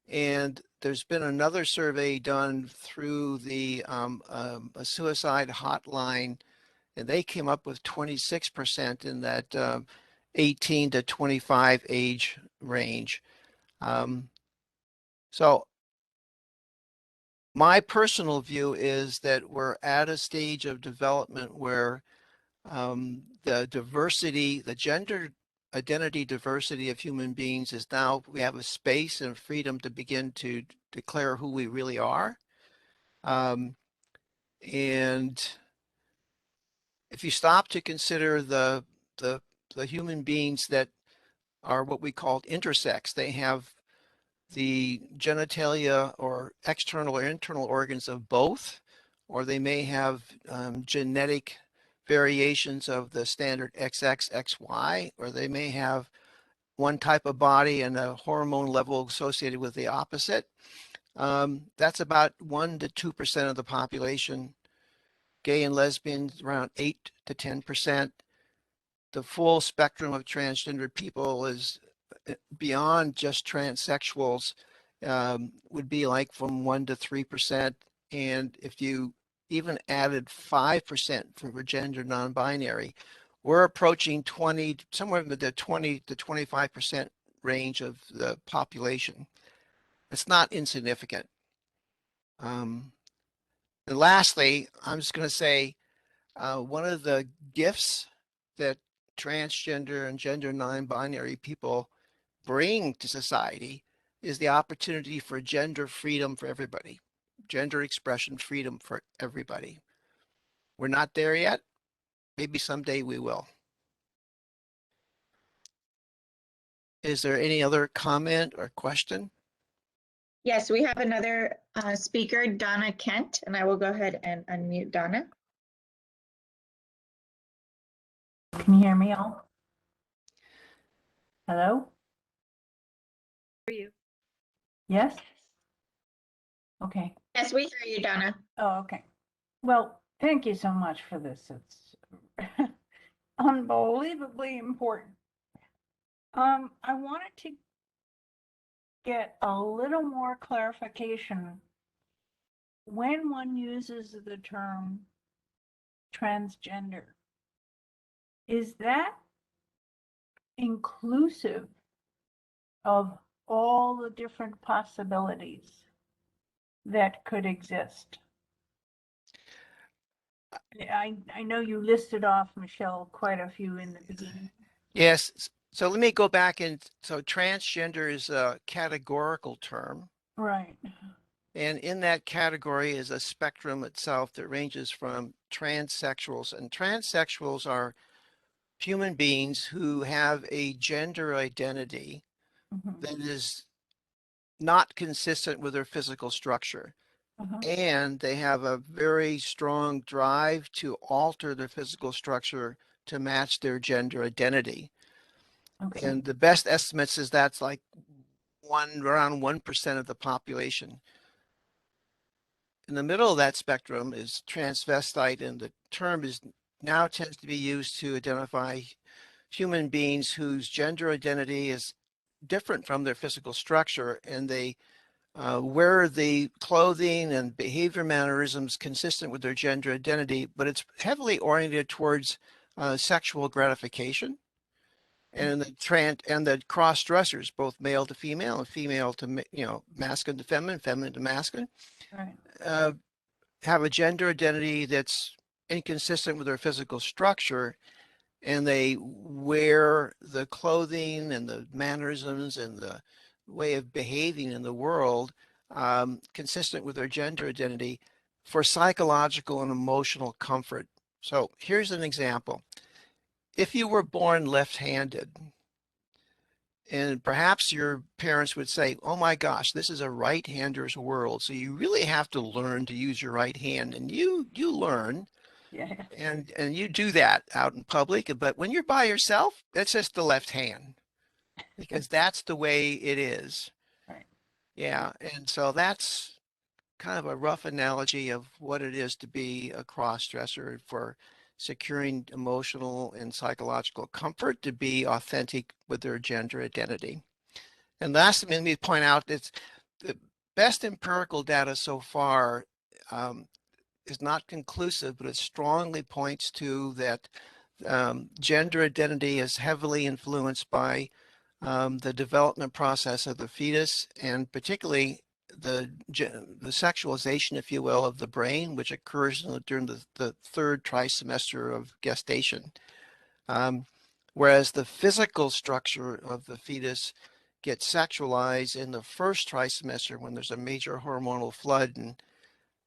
And there's been another survey done through a suicide hotline, and they came up with 26% in that 18 to 25 age range. So my personal view is that we're at a stage of development where the diversity, the gender identity diversity of human beings is now, we have a space and freedom to begin to declare who we really are. And if you stop to consider the human beings that are what we call intersex, they have the genitalia or external or internal organs of both, or they may have genetic variations of the standard XXXY, or they may have one type of body and a hormone level associated with the opposite. That's about 1 to 2% of the population. Gay and lesbians, around 8 to 10%. The full spectrum of transgender people is beyond just transsexuals, would be like from 1 to 3%. And if you even added 5% for gender non-binary, we're approaching 20, somewhere in the 20 to 25% range of the population. It's not insignificant. And lastly, I'm just going to say one of the gifts that transgender and gender non-binary people bring to society is the opportunity for gender freedom for everybody, gender expression freedom for everybody. We're not there yet. Maybe someday we will. Is there any other comment or question? Yes, we have another speaker, Donna Kent, and I will go ahead and unmute Donna. Can you hear me all? Hello? For you. Yes? Okay. Yes, we hear you, Donna. Oh, okay. Well, thank you so much for this. It's unbelievably important. I wanted to get a little more clarification when one uses the term transgender. Is that inclusive of all the different possibilities that could exist? I know you listed off, Michelle, quite a few in the beginning. Yes. So let me go back and so transgender is a categorical term. Right. And in that category is a spectrum itself that ranges from transsexuals. And transsexuals are human beings who have a gender identity Mhm. that is not consistent with their physical structure. Uh-huh. And they have a very strong drive to alter their physical structure to match their gender identity. Okay. And the best estimates is that's like around 1% of the population. In the middle of that spectrum is transvestite, and the term is now tends to be used to identify human beings whose gender identity is different from their physical structure, and they wear the clothing and behavior mannerisms consistent with their gender identity, but it's heavily oriented towards sexual gratification. And the cross dressers, both male to female and female to masculine to feminine, feminine to masculine, Right. have a gender identity that's inconsistent with their physical structure, and they wear the clothing and the mannerisms and the way of behaving in the world consistent with their gender identity for psychological and emotional comfort. So here's an example. If you were born left-handed, and perhaps your parents would say, oh my gosh, this is a right-hander's world. So you really have to learn to use your right hand. And you learn Yeah. and you do that out in public. But when you're by yourself, it's just the left hand because that's the way it is. Right. Yeah. And so that's kind of a rough analogy of what it is to be a cross-dresser for securing emotional and psychological comfort to be authentic with their gender identity. And last, let me point out that the best empirical data so far is not conclusive, but it strongly points to that gender identity is heavily influenced by the development process of the fetus, and particularly the sexualization, if you will, of the brain, which occurs during the third trimester of gestation. Whereas the physical structure of the fetus gets sexualized in the first trimester when there's a major hormonal flood. And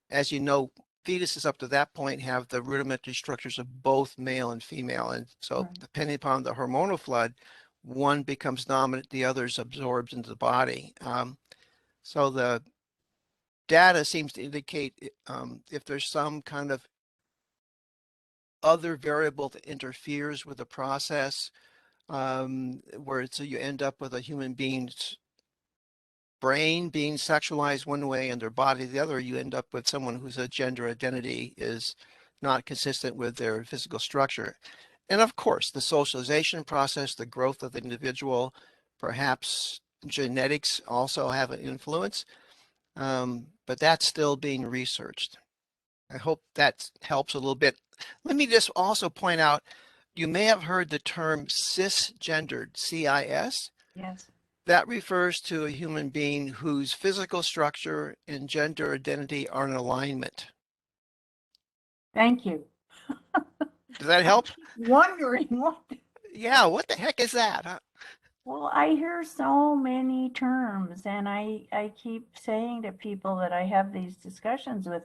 as you know, fetuses up to that point have the rudimentary structures of both male and female. And so depending upon the hormonal flood, one becomes dominant, the other is absorbed into the body. So the data seems to indicate if there's some kind of other variable that interferes with the process, where so you end up with a human being's brain being sexualized one way and their body the other, you end up with someone whose gender identity is not consistent with their physical structure. And of course, the socialization process, the growth of the individual, perhaps genetics also have an influence, but that's still being researched. I hope that helps a little bit. Let me just also point out, you may have heard the term cisgendered, CIS. Yes. That refers to a human being whose physical structure and gender identity are in alignment. Thank you. Does that help? Wondering what. Yeah, what the heck is that? Huh? Well, I hear so many terms, and I keep saying to people that I have these discussions with,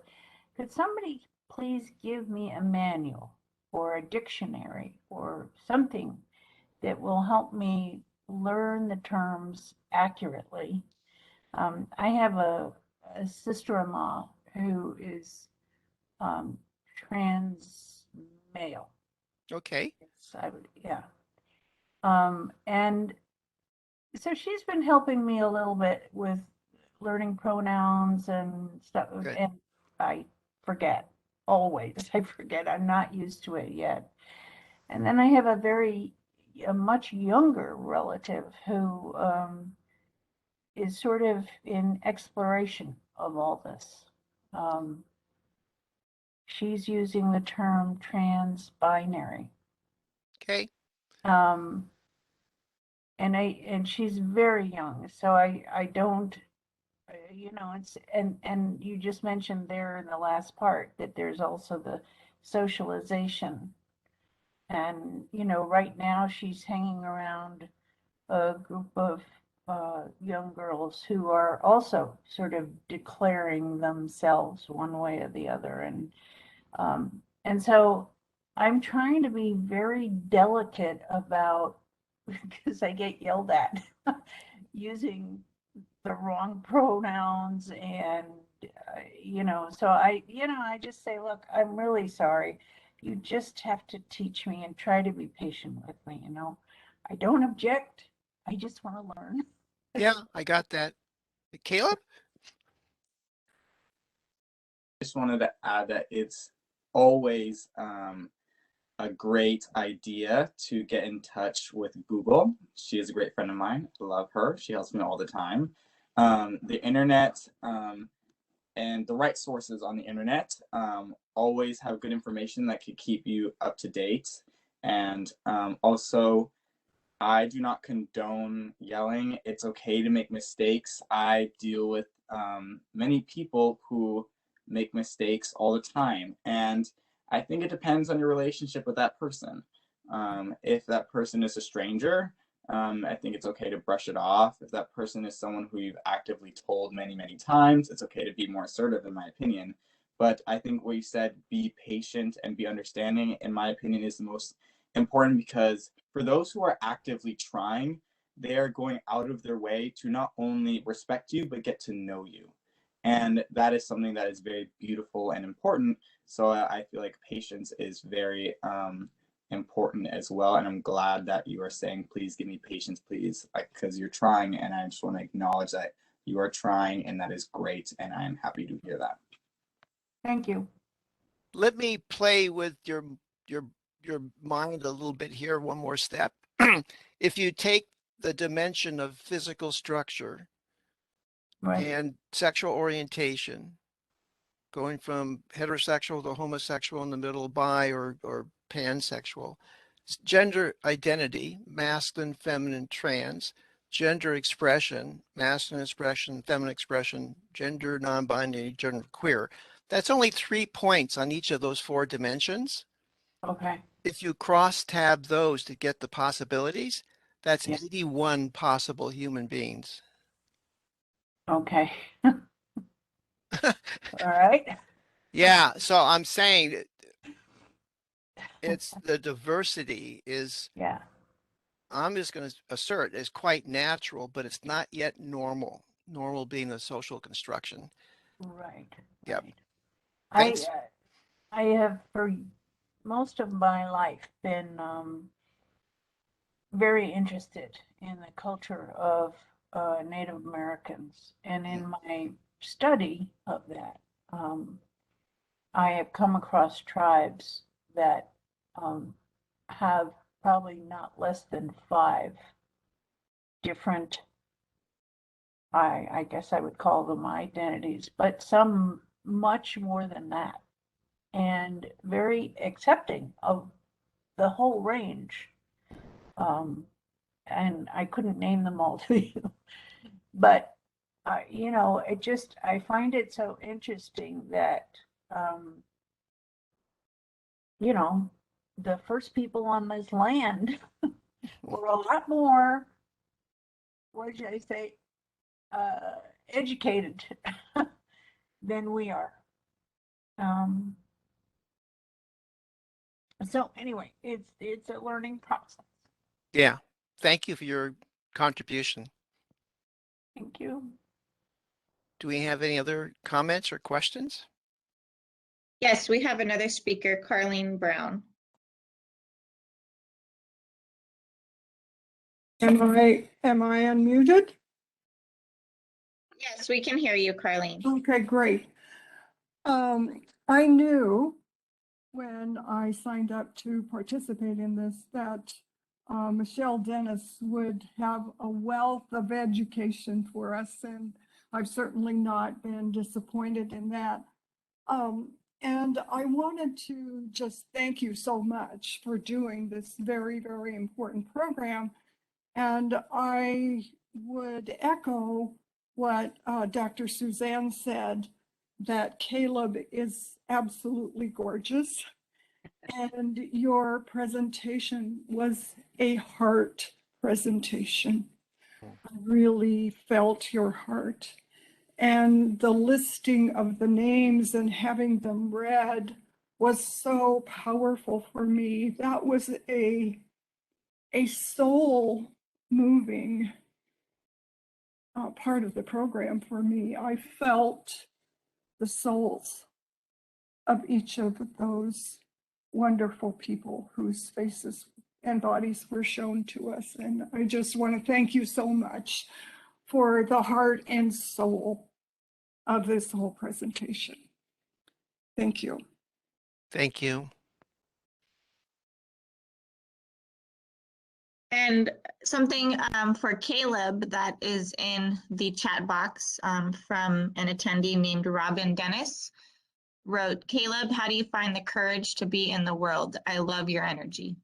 could somebody please give me a manual or a dictionary or something that will help me learn the terms accurately? I have a sister-in-law who is trans male. Okay. Yes, I would, yeah. And so she's been helping me a little bit with learning pronouns and stuff. Good. And I forget always. I forget. I'm not used to it yet. And then I have a much younger relative who is sort of in exploration of all this. She's using the term trans-binary. Okay. And she's very young, so I don't, it's and you just mentioned there in the last part that there's also the socialization. And right now she's hanging around a group of young girls who are also sort of declaring themselves one way or the other. And so I'm trying to be very delicate about, because I get yelled at using the wrong pronouns, and so I just say, look, I'm really sorry. You just have to teach me and try to be patient with me. I don't object. I just want to learn. Yeah, I got that. Caleb? Just wanted to add that it's always a great idea to get in touch with Google. She is a great friend of mine. I love her. She helps me all the time. The internet and the right sources on the internet always have good information that could keep you up to date. And also, I do not condone yelling. It's okay to make mistakes. I deal with many people who make mistakes all the time. And I think it depends on your relationship with that person. If that person is a stranger, I think it's okay to brush it off. If that person is someone who you've actively told many, many times, it's okay to be more assertive, in my opinion. But I think what you said, be patient and be understanding, in my opinion, is the most important, because for those who are actively trying, they are going out of their way to not only respect you, but get to know you. And that is something that is very beautiful and important. So I feel like patience is very important as well. And I'm glad that you are saying, please give me patience, please, because you're trying. And I just want to acknowledge that you are trying, and that is great. And I am happy to hear that. Thank you. Let me play with your mind a little bit here, one more step. If you take the dimension of physical structure and sexual orientation, going from heterosexual to homosexual in the middle, bi or pansexual, gender identity, masculine, feminine, trans, gender expression, masculine expression, feminine expression, gender non-binary, gender queer. That's only 3 points on each of those 4 dimensions. Okay. If you cross tab those to get the possibilities, that's 81 possible human beings. Okay. All right. Yeah, so I'm saying it's the diversity is, I'm just going to assert, is quite natural, but it's not yet normal. Normal being the social construction. Right. Yep. Right. I have for most of my life been very interested in the culture of Native Americans, and in my study of that, I have come across tribes that have probably not less than 5 different, I guess I would call them identities, but some much more than that, and very accepting of the whole range. And I couldn't name them all to you, but I find it so interesting that the first people on this land were a lot more, what should I say, educated than we are. So anyway, it's a learning process. Yeah. Thank you for your contribution. Thank you. Do we have any other comments or questions? Yes, we have another speaker, Carlene Brown. Am I unmuted? Yes, we can hear you, Carlene. Okay, great. I knew when I signed up to participate in this that Michelle Dennis would have a wealth of education for us, and I've certainly not been disappointed in that. And I wanted to just thank you so much for doing this very, very important program. And I would echo what Dr. Suzanne said, that Caleb is absolutely gorgeous. And your presentation was a heart presentation. I really felt your heart. And the listing of the names and having them read was so powerful for me. That was a soul moving part of the program for me. I felt the souls of each of those wonderful people whose faces and bodies were shown to us. And I just want to thank you so much for the heart and soul of this whole presentation. Thank you. Thank you. And something for Caleb that is in the chat box from an attendee named Robin Dennis wrote, Caleb, how do you find the courage to be in the world? I love your energy.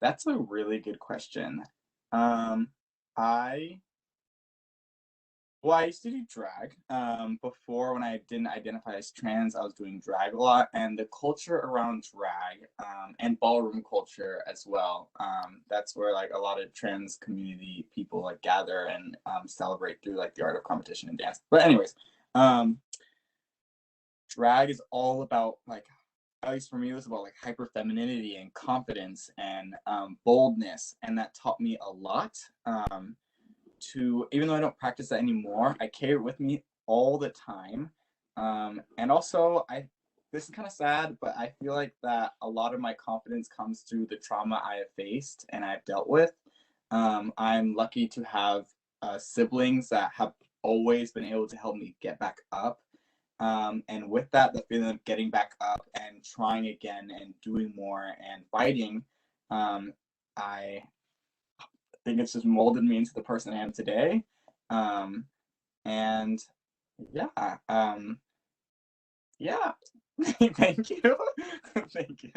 That's a really good question. I used to do drag. Before, when I didn't identify as trans, I was doing drag a lot, and the culture around drag and ballroom culture as well. That's where like a lot of trans community people like gather and celebrate through like the art of competition and dance. But anyways, drag is all about like, at least for me, it was about like hyper femininity and confidence and boldness, and that taught me a lot. Even though I don't practice that anymore, I carry it with me all the time. And also, this is kind of sad, but I feel like that a lot of my confidence comes through the trauma I have faced and I've dealt with. I'm lucky to have siblings that have always been able to help me get back up. And with that, the feeling of getting back up and trying again and doing more and fighting, I think it's just molded me into the person I am today. And yeah, yeah. Thank you. Thank you.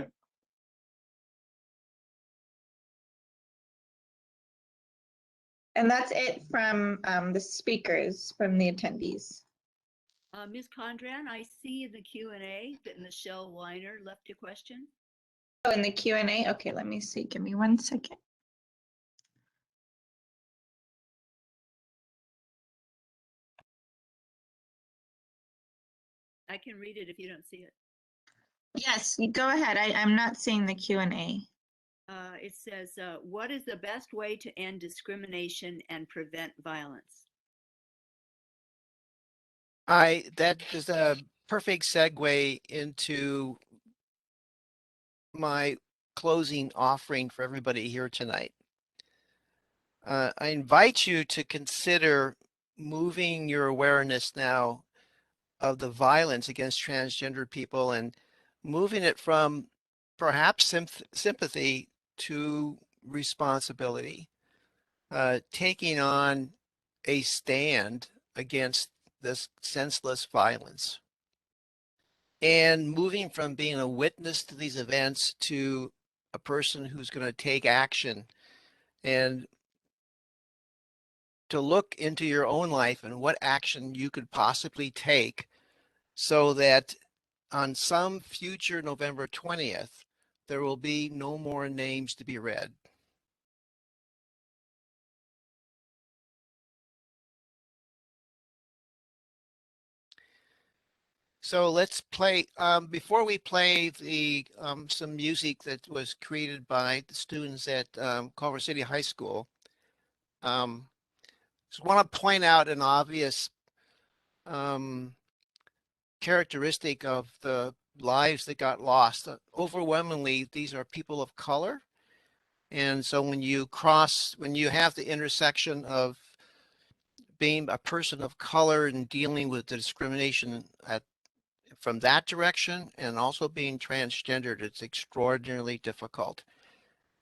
And that's it from the speakers, from the attendees. Ms. Condran, I see in the Q&A that Michelle Weiner left a question. Oh, in the Q&A? Okay, let me see. Give me 1 second. I can read it if you don't see it. Yes, you go ahead. I'm not seeing the Q&A. It says, what is the best way to end discrimination and prevent violence? That is a perfect segue into my closing offering for everybody here tonight. I invite you to consider moving your awareness now of the violence against transgender people and moving it from perhaps sympathy to responsibility, taking on a stand against this senseless violence, and moving from being a witness to these events to a person who's going to take action and to look into your own life and what action you could possibly take so that on some future November 20th, there will be no more names to be read. So let's play, before we play the some music that was created by the students at Culver City High School, just want to point out an obvious characteristic of the lives that got lost. Overwhelmingly, these are people of color. And so when you have the intersection of being a person of color and dealing with the discrimination at from that direction, and also being transgendered, it's extraordinarily difficult.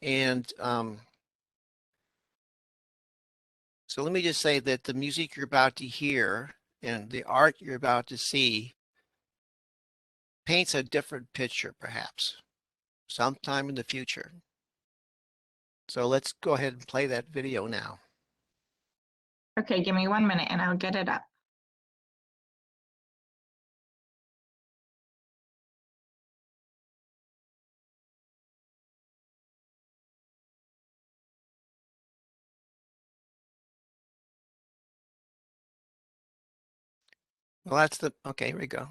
And so let me just say that the music you're about to hear and the art you're about to see paints a different picture, perhaps, sometime in the future. So let's go ahead and play that video now. Okay, give me 1 minute and I'll get it up. Well, that's the, okay, here we go.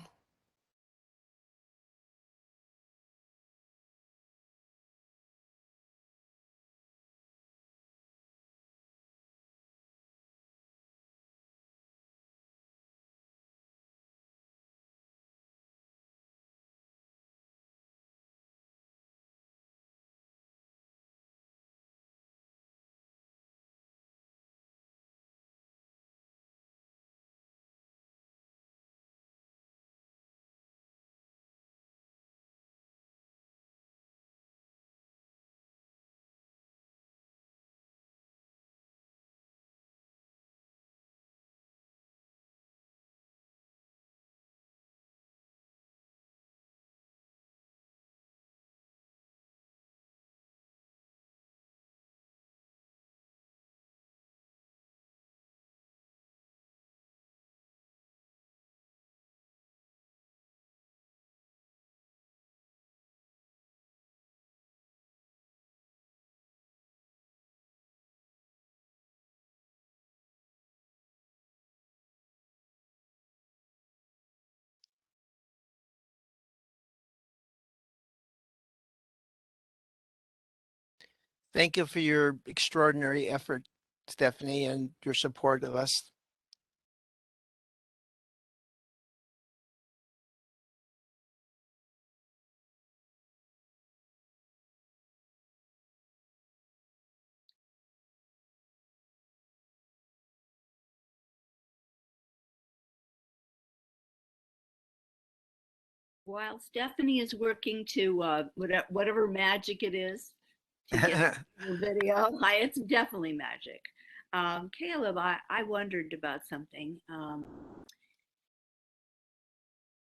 Thank you for your extraordinary effort, Stephanie, and your support of us. While Stephanie is working to whatever magic it is to get the video, hi, it's definitely magic. Caleb, I wondered about something.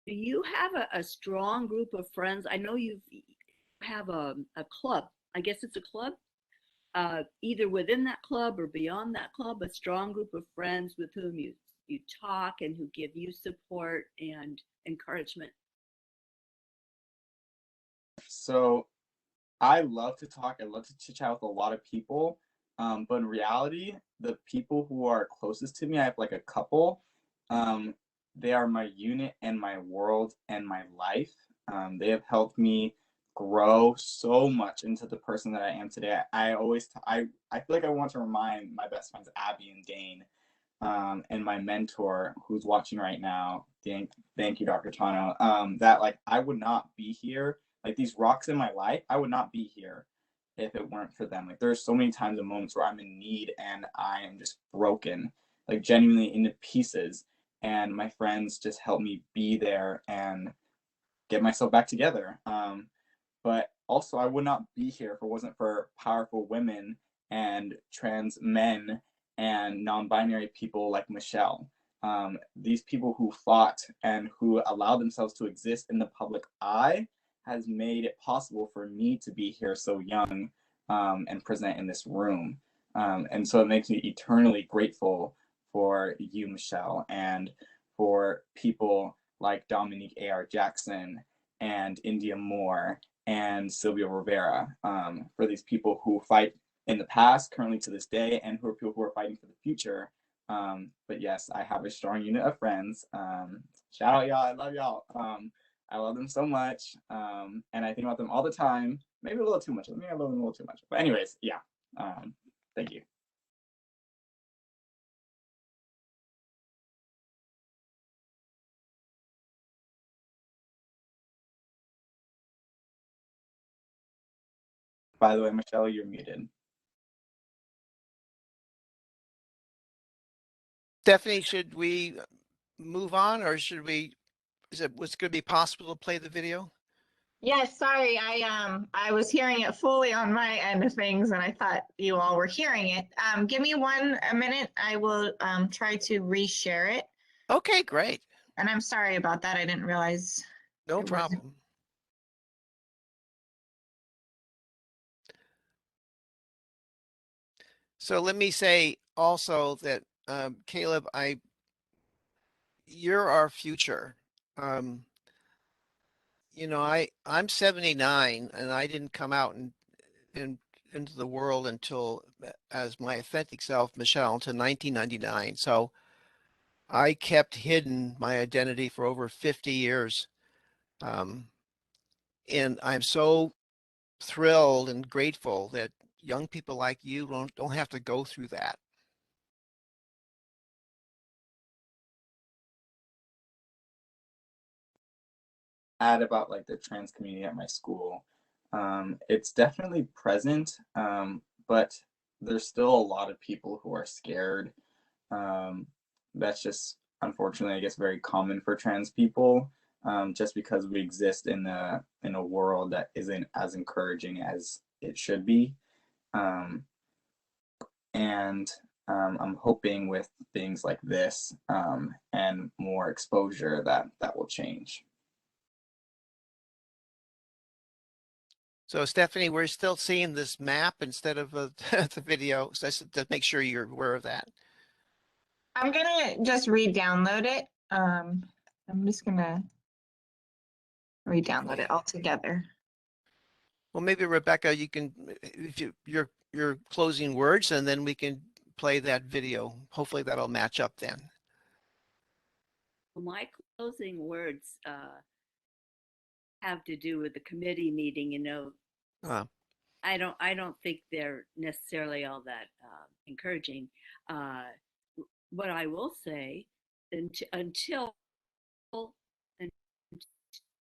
Do you have a strong group of friends? I know you have a club. I guess it's a club. Either within that club or beyond that club, a strong group of friends with whom you talk and who give you support and encouragement. So I love to talk. I love to chit chat with a lot of people. But in reality, the people who are closest to me, I have like a couple. They are my unit and my world and my life. They have helped me grow so much into the person that I am today. I feel like I want to remind my best friends, Abby and Dane, and my mentor who's watching right now. Thank you, Dr. Tano. That like I would not be here. Like these rocks in my life, I would not be here if it weren't for them. Like there's so many times and moments where I'm in need and I am just broken, like genuinely into pieces. And my friends just help me be there and get myself back together. But also I would not be here if it wasn't for powerful women and trans men and non-binary people like Michelle. These people who fought and who allowed themselves to exist in the public eye has made it possible for me to be here so young and present in this room. And so it makes me eternally grateful for you, Michelle, and for people like Dominique A.R. Jackson and India Moore and Sylvia Rivera, for these people who fight in the past, currently to this day, and who are people who are fighting for the future. But yes, I have a strong unit of friends. Shout out y'all, I love y'all. I love them so much, and I think about them all the time. Maybe a little too much. I love them a little too much. But anyways, yeah. Thank you. By the way, Michelle, you're muted. Stephanie, should we move on or should we was going to be possible to play the video? Yes, sorry, I was hearing it fully on my end of things and I thought you all were hearing it. Give me a minute. I will try to reshare it. Okay, great. And I'm sorry about that. I didn't realize. No it wasn't- problem. So let me say also that Caleb, you're our future. You know, I'm 79 and I didn't come out into the world until as my authentic self, Michelle, until 1999. So I kept hidden my identity for over 50 years. And I'm so thrilled and grateful that young people like you don't have to go through that. Add about like the trans community at my school. It's definitely present, but there's still a lot of people who are scared. That's just unfortunately, I guess, very common for trans people, just because we exist in a world that isn't as encouraging as it should be. And I'm hoping with things like this and more exposure that will change. So Stephanie, we're still seeing this map instead of the video. So that's to make sure you're aware of that. I'm gonna just re-download it. I'm just gonna re-download it all together. Well, maybe Rebecca, you can, if your closing words, and then we can play that video. Hopefully that'll match up then. Well, my closing words have to do with the committee meeting. You know, I don't think they're necessarily all that encouraging. What I will say, until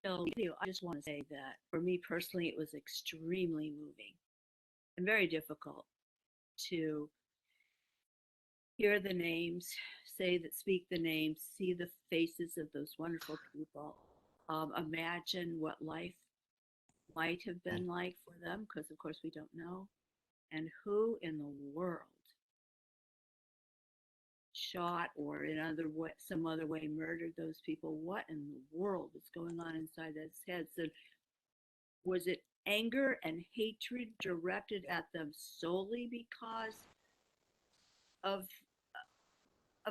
video, I just want to say that for me personally, it was extremely moving and very difficult to hear the names, speak the names, see the faces of those wonderful people, imagine what life might have been like for them, because of course we don't know, and who in the world shot or some other way murdered those people. What in the world is going on inside those heads? And was it anger and hatred directed at them solely because of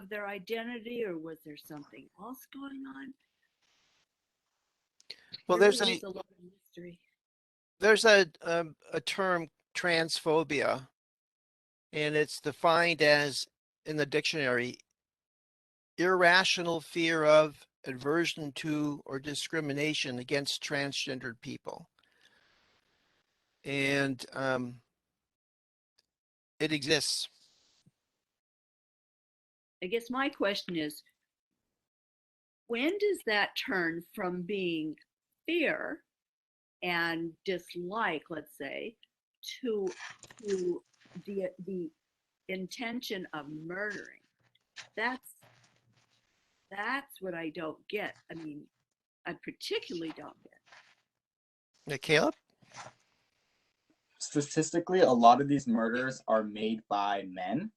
their identity, or was there something else going on? Well, there's a lot of mystery. There's a term, transphobia, and it's defined as, in the dictionary, irrational fear of, aversion to, or discrimination against transgendered people. And it exists. I guess my question is, when does that turn from being fear and dislike, let's say, to the intention of murdering? That's what I don't get. I mean, I particularly don't get. Caleb? Statistically, a lot of these murders are made by men.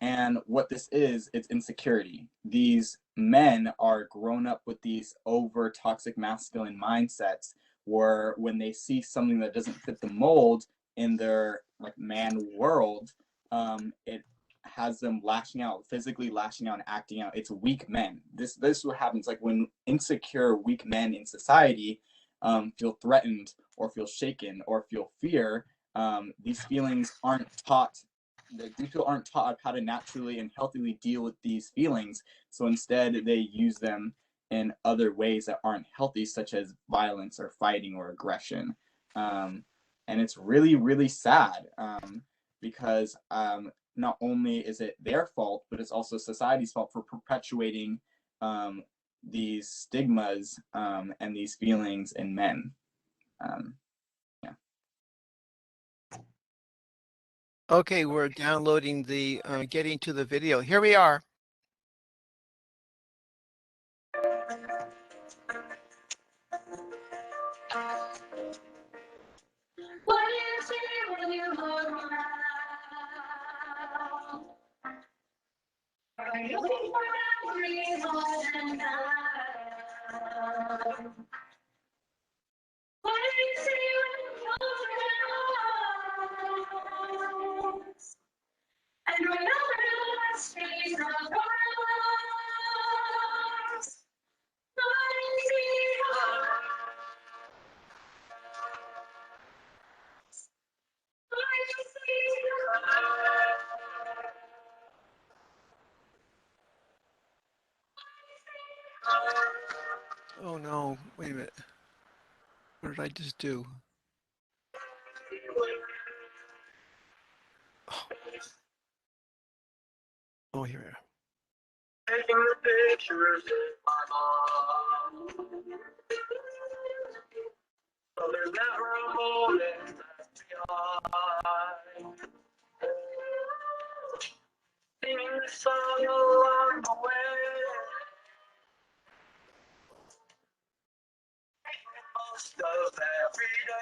And what this is, it's insecurity. These men are grown up with these over toxic masculine mindsets where when they see something that doesn't fit the mold in their like man world, it has them lashing out, physically lashing out and acting out. It's weak men. This is what happens. Like when insecure, weak men in society feel threatened or feel shaken or feel fear, these feelings aren't taught. These people aren't taught how to naturally and healthily deal with these feelings. So instead, they use them in other ways that aren't healthy, such as violence or fighting or aggression. And it's really, really sad because not only is it their fault, but it's also society's fault for perpetuating these stigmas and these feelings in men. Yeah. Okay, we're downloading getting to the video. Here we are. Oh no, wait a minute. What did I just do? Oh, here we are. Taking the pictures of my mom. So there's never a moment left behind. Singing the song along the way. Most of every day.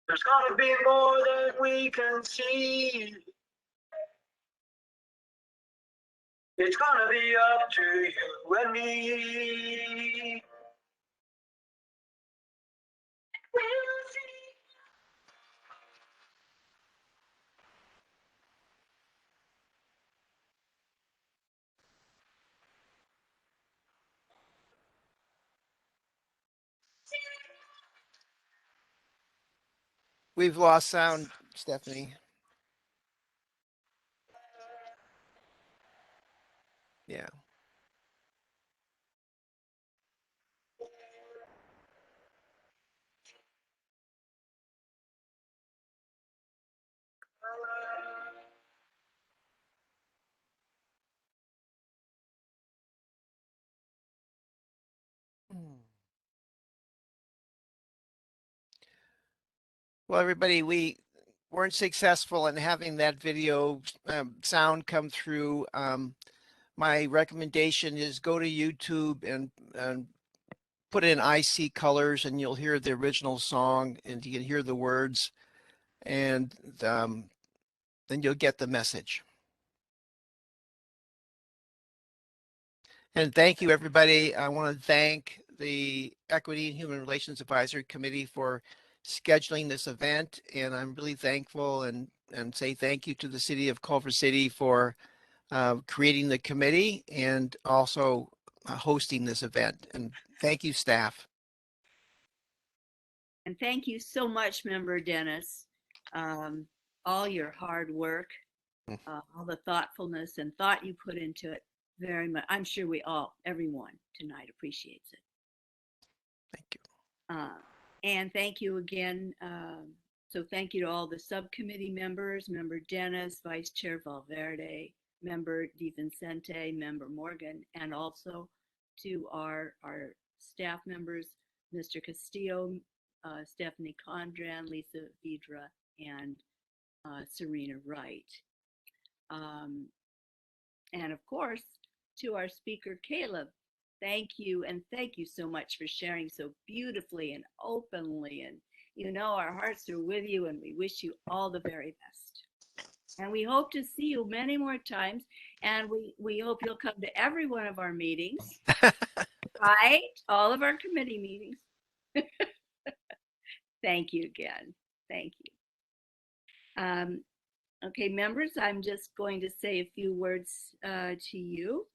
There's gotta be more than we can see. It's gonna be up to you and me. We've lost sound, Stephanie. Yeah. Well, everybody, we weren't successful in having that video sound come through. My recommendation is go to YouTube and put in I See Colors, and you'll hear the original song, and you can hear the words, and then you'll get the message. And thank you, everybody. I want to thank the Equity and Human Relations Advisory Committee for scheduling this event, and I'm really thankful and say thank you to the city of Culver City for creating the committee and also hosting this event. And thank you, staff. And thank you so much, Member Dennis. All your hard work, all the thoughtfulness and thought you put into it, very much. I'm sure everyone tonight appreciates it. Thank you. And thank you again. So thank you to all the subcommittee members, Member Dennis, Vice Chair Valverde, Member DiVincente, Member Morgan, and also to our staff members, Mr. Castillo, Stephanie Condran, Lisa Vidra, and Serena Wright. And of course, to our speaker, Caleb, thank you. And thank you so much for sharing so beautifully and openly. And you know, our hearts are with you and we wish you all the very best. And we hope to see you many more times. And we hope you'll come to every one of our meetings, right? All of our committee meetings. Thank you again. Thank you. Okay, members, I'm just going to say a few words to you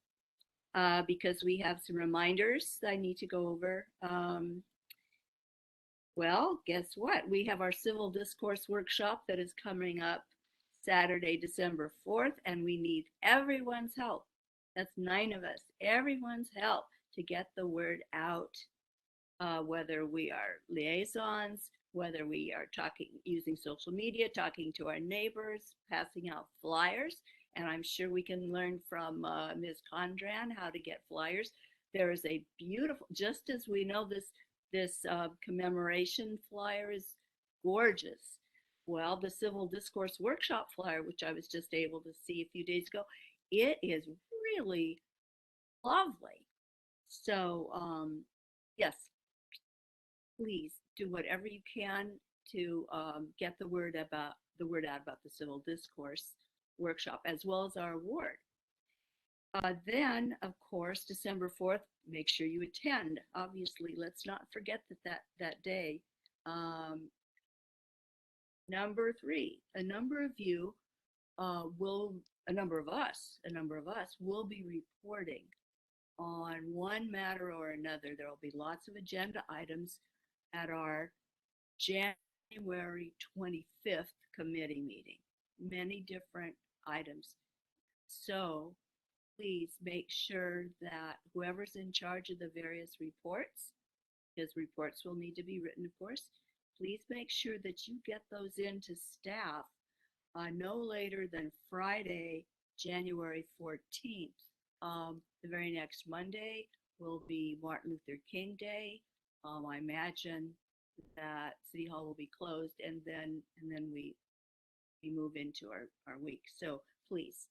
because we have some reminders I need to go over. Well, guess what? We have our Civil Discourse workshop that is coming up Saturday, December 4th, and we need everyone's help. That's 9 of us, everyone's help to get the word out, whether we are liaisons, whether we are using social media, talking to our neighbors, passing out flyers. And I'm sure we can learn from Ms. Condran how to get flyers. There is a beautiful, just as we know this commemoration flyer is gorgeous. Well, the Civil Discourse workshop flyer, which I was just able to see a few days ago, it is really lovely. So yes, please do whatever you can to get the word out about the Civil Discourse workshop, as well as our award. Then, of course, December 4th, make sure you attend. Obviously, let's not forget that day. Number 3, a number of you a number of us will be reporting on one matter or another. There will be lots of agenda items at our January 25th committee meeting, many different items. So please make sure that whoever's in charge of the various reports, because reports will need to be written, of course, please make sure that you get those into staff no later than Friday, January 14th. The very next Monday will be Martin Luther King Day. I imagine that City Hall will be closed, and then we move into our week. So please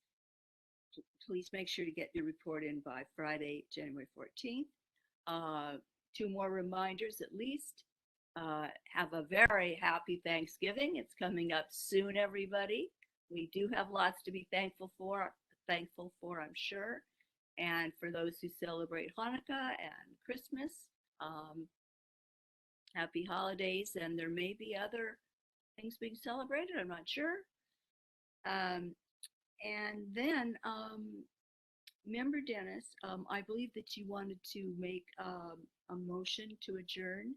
make sure to get your report in by Friday, January 14th. 2 more reminders at least. Have a very happy Thanksgiving. It's coming up soon, everybody. We do have lots to be thankful for, I'm sure. And for those who celebrate Hanukkah and Christmas, happy holidays. And there may be other things being celebrated, I'm not sure. And then, Member Dennis, I believe that you wanted to make a motion to adjourn.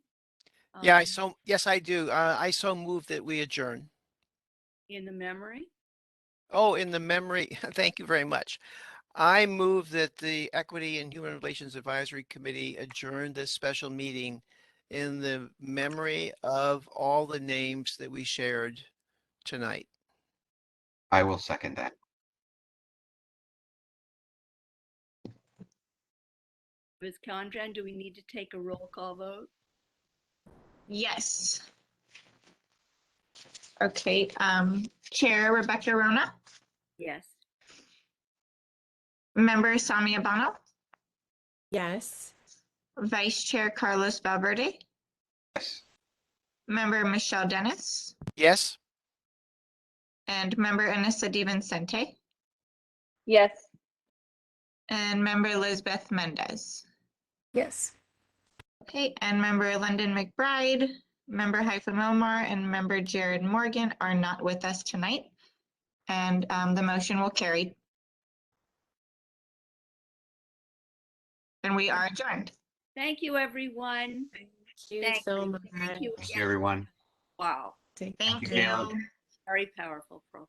Yeah, yes, I do. I so move that we adjourn. In the memory? Oh, in the memory, thank you very much. I move that the Equity and Human Relations Advisory Committee adjourn this special meeting in the memory of all the names that we shared tonight. I will second that. Ms. Condran, do we need to take a roll call vote? Yes. Okay, Chair Rebecca Rona, Yes. Member Samia Bano, Yes. Vice Chair Carlos Valverde, Yes. Member Michelle Dennis, Yes? and Member Anissa DiVincente, Yes. and Member Elizabeth Mendez. Yes. Okay, and Member London McBride, Member Haifa Milmar, and Member Jared Morgan are not with us tonight, and the motion will carry. And we are adjourned. Thank you, everyone. Thank you Thank so you. much. Thank you Thank again. you, everyone. Wow. Thank you, Caleb. you. Very powerful program.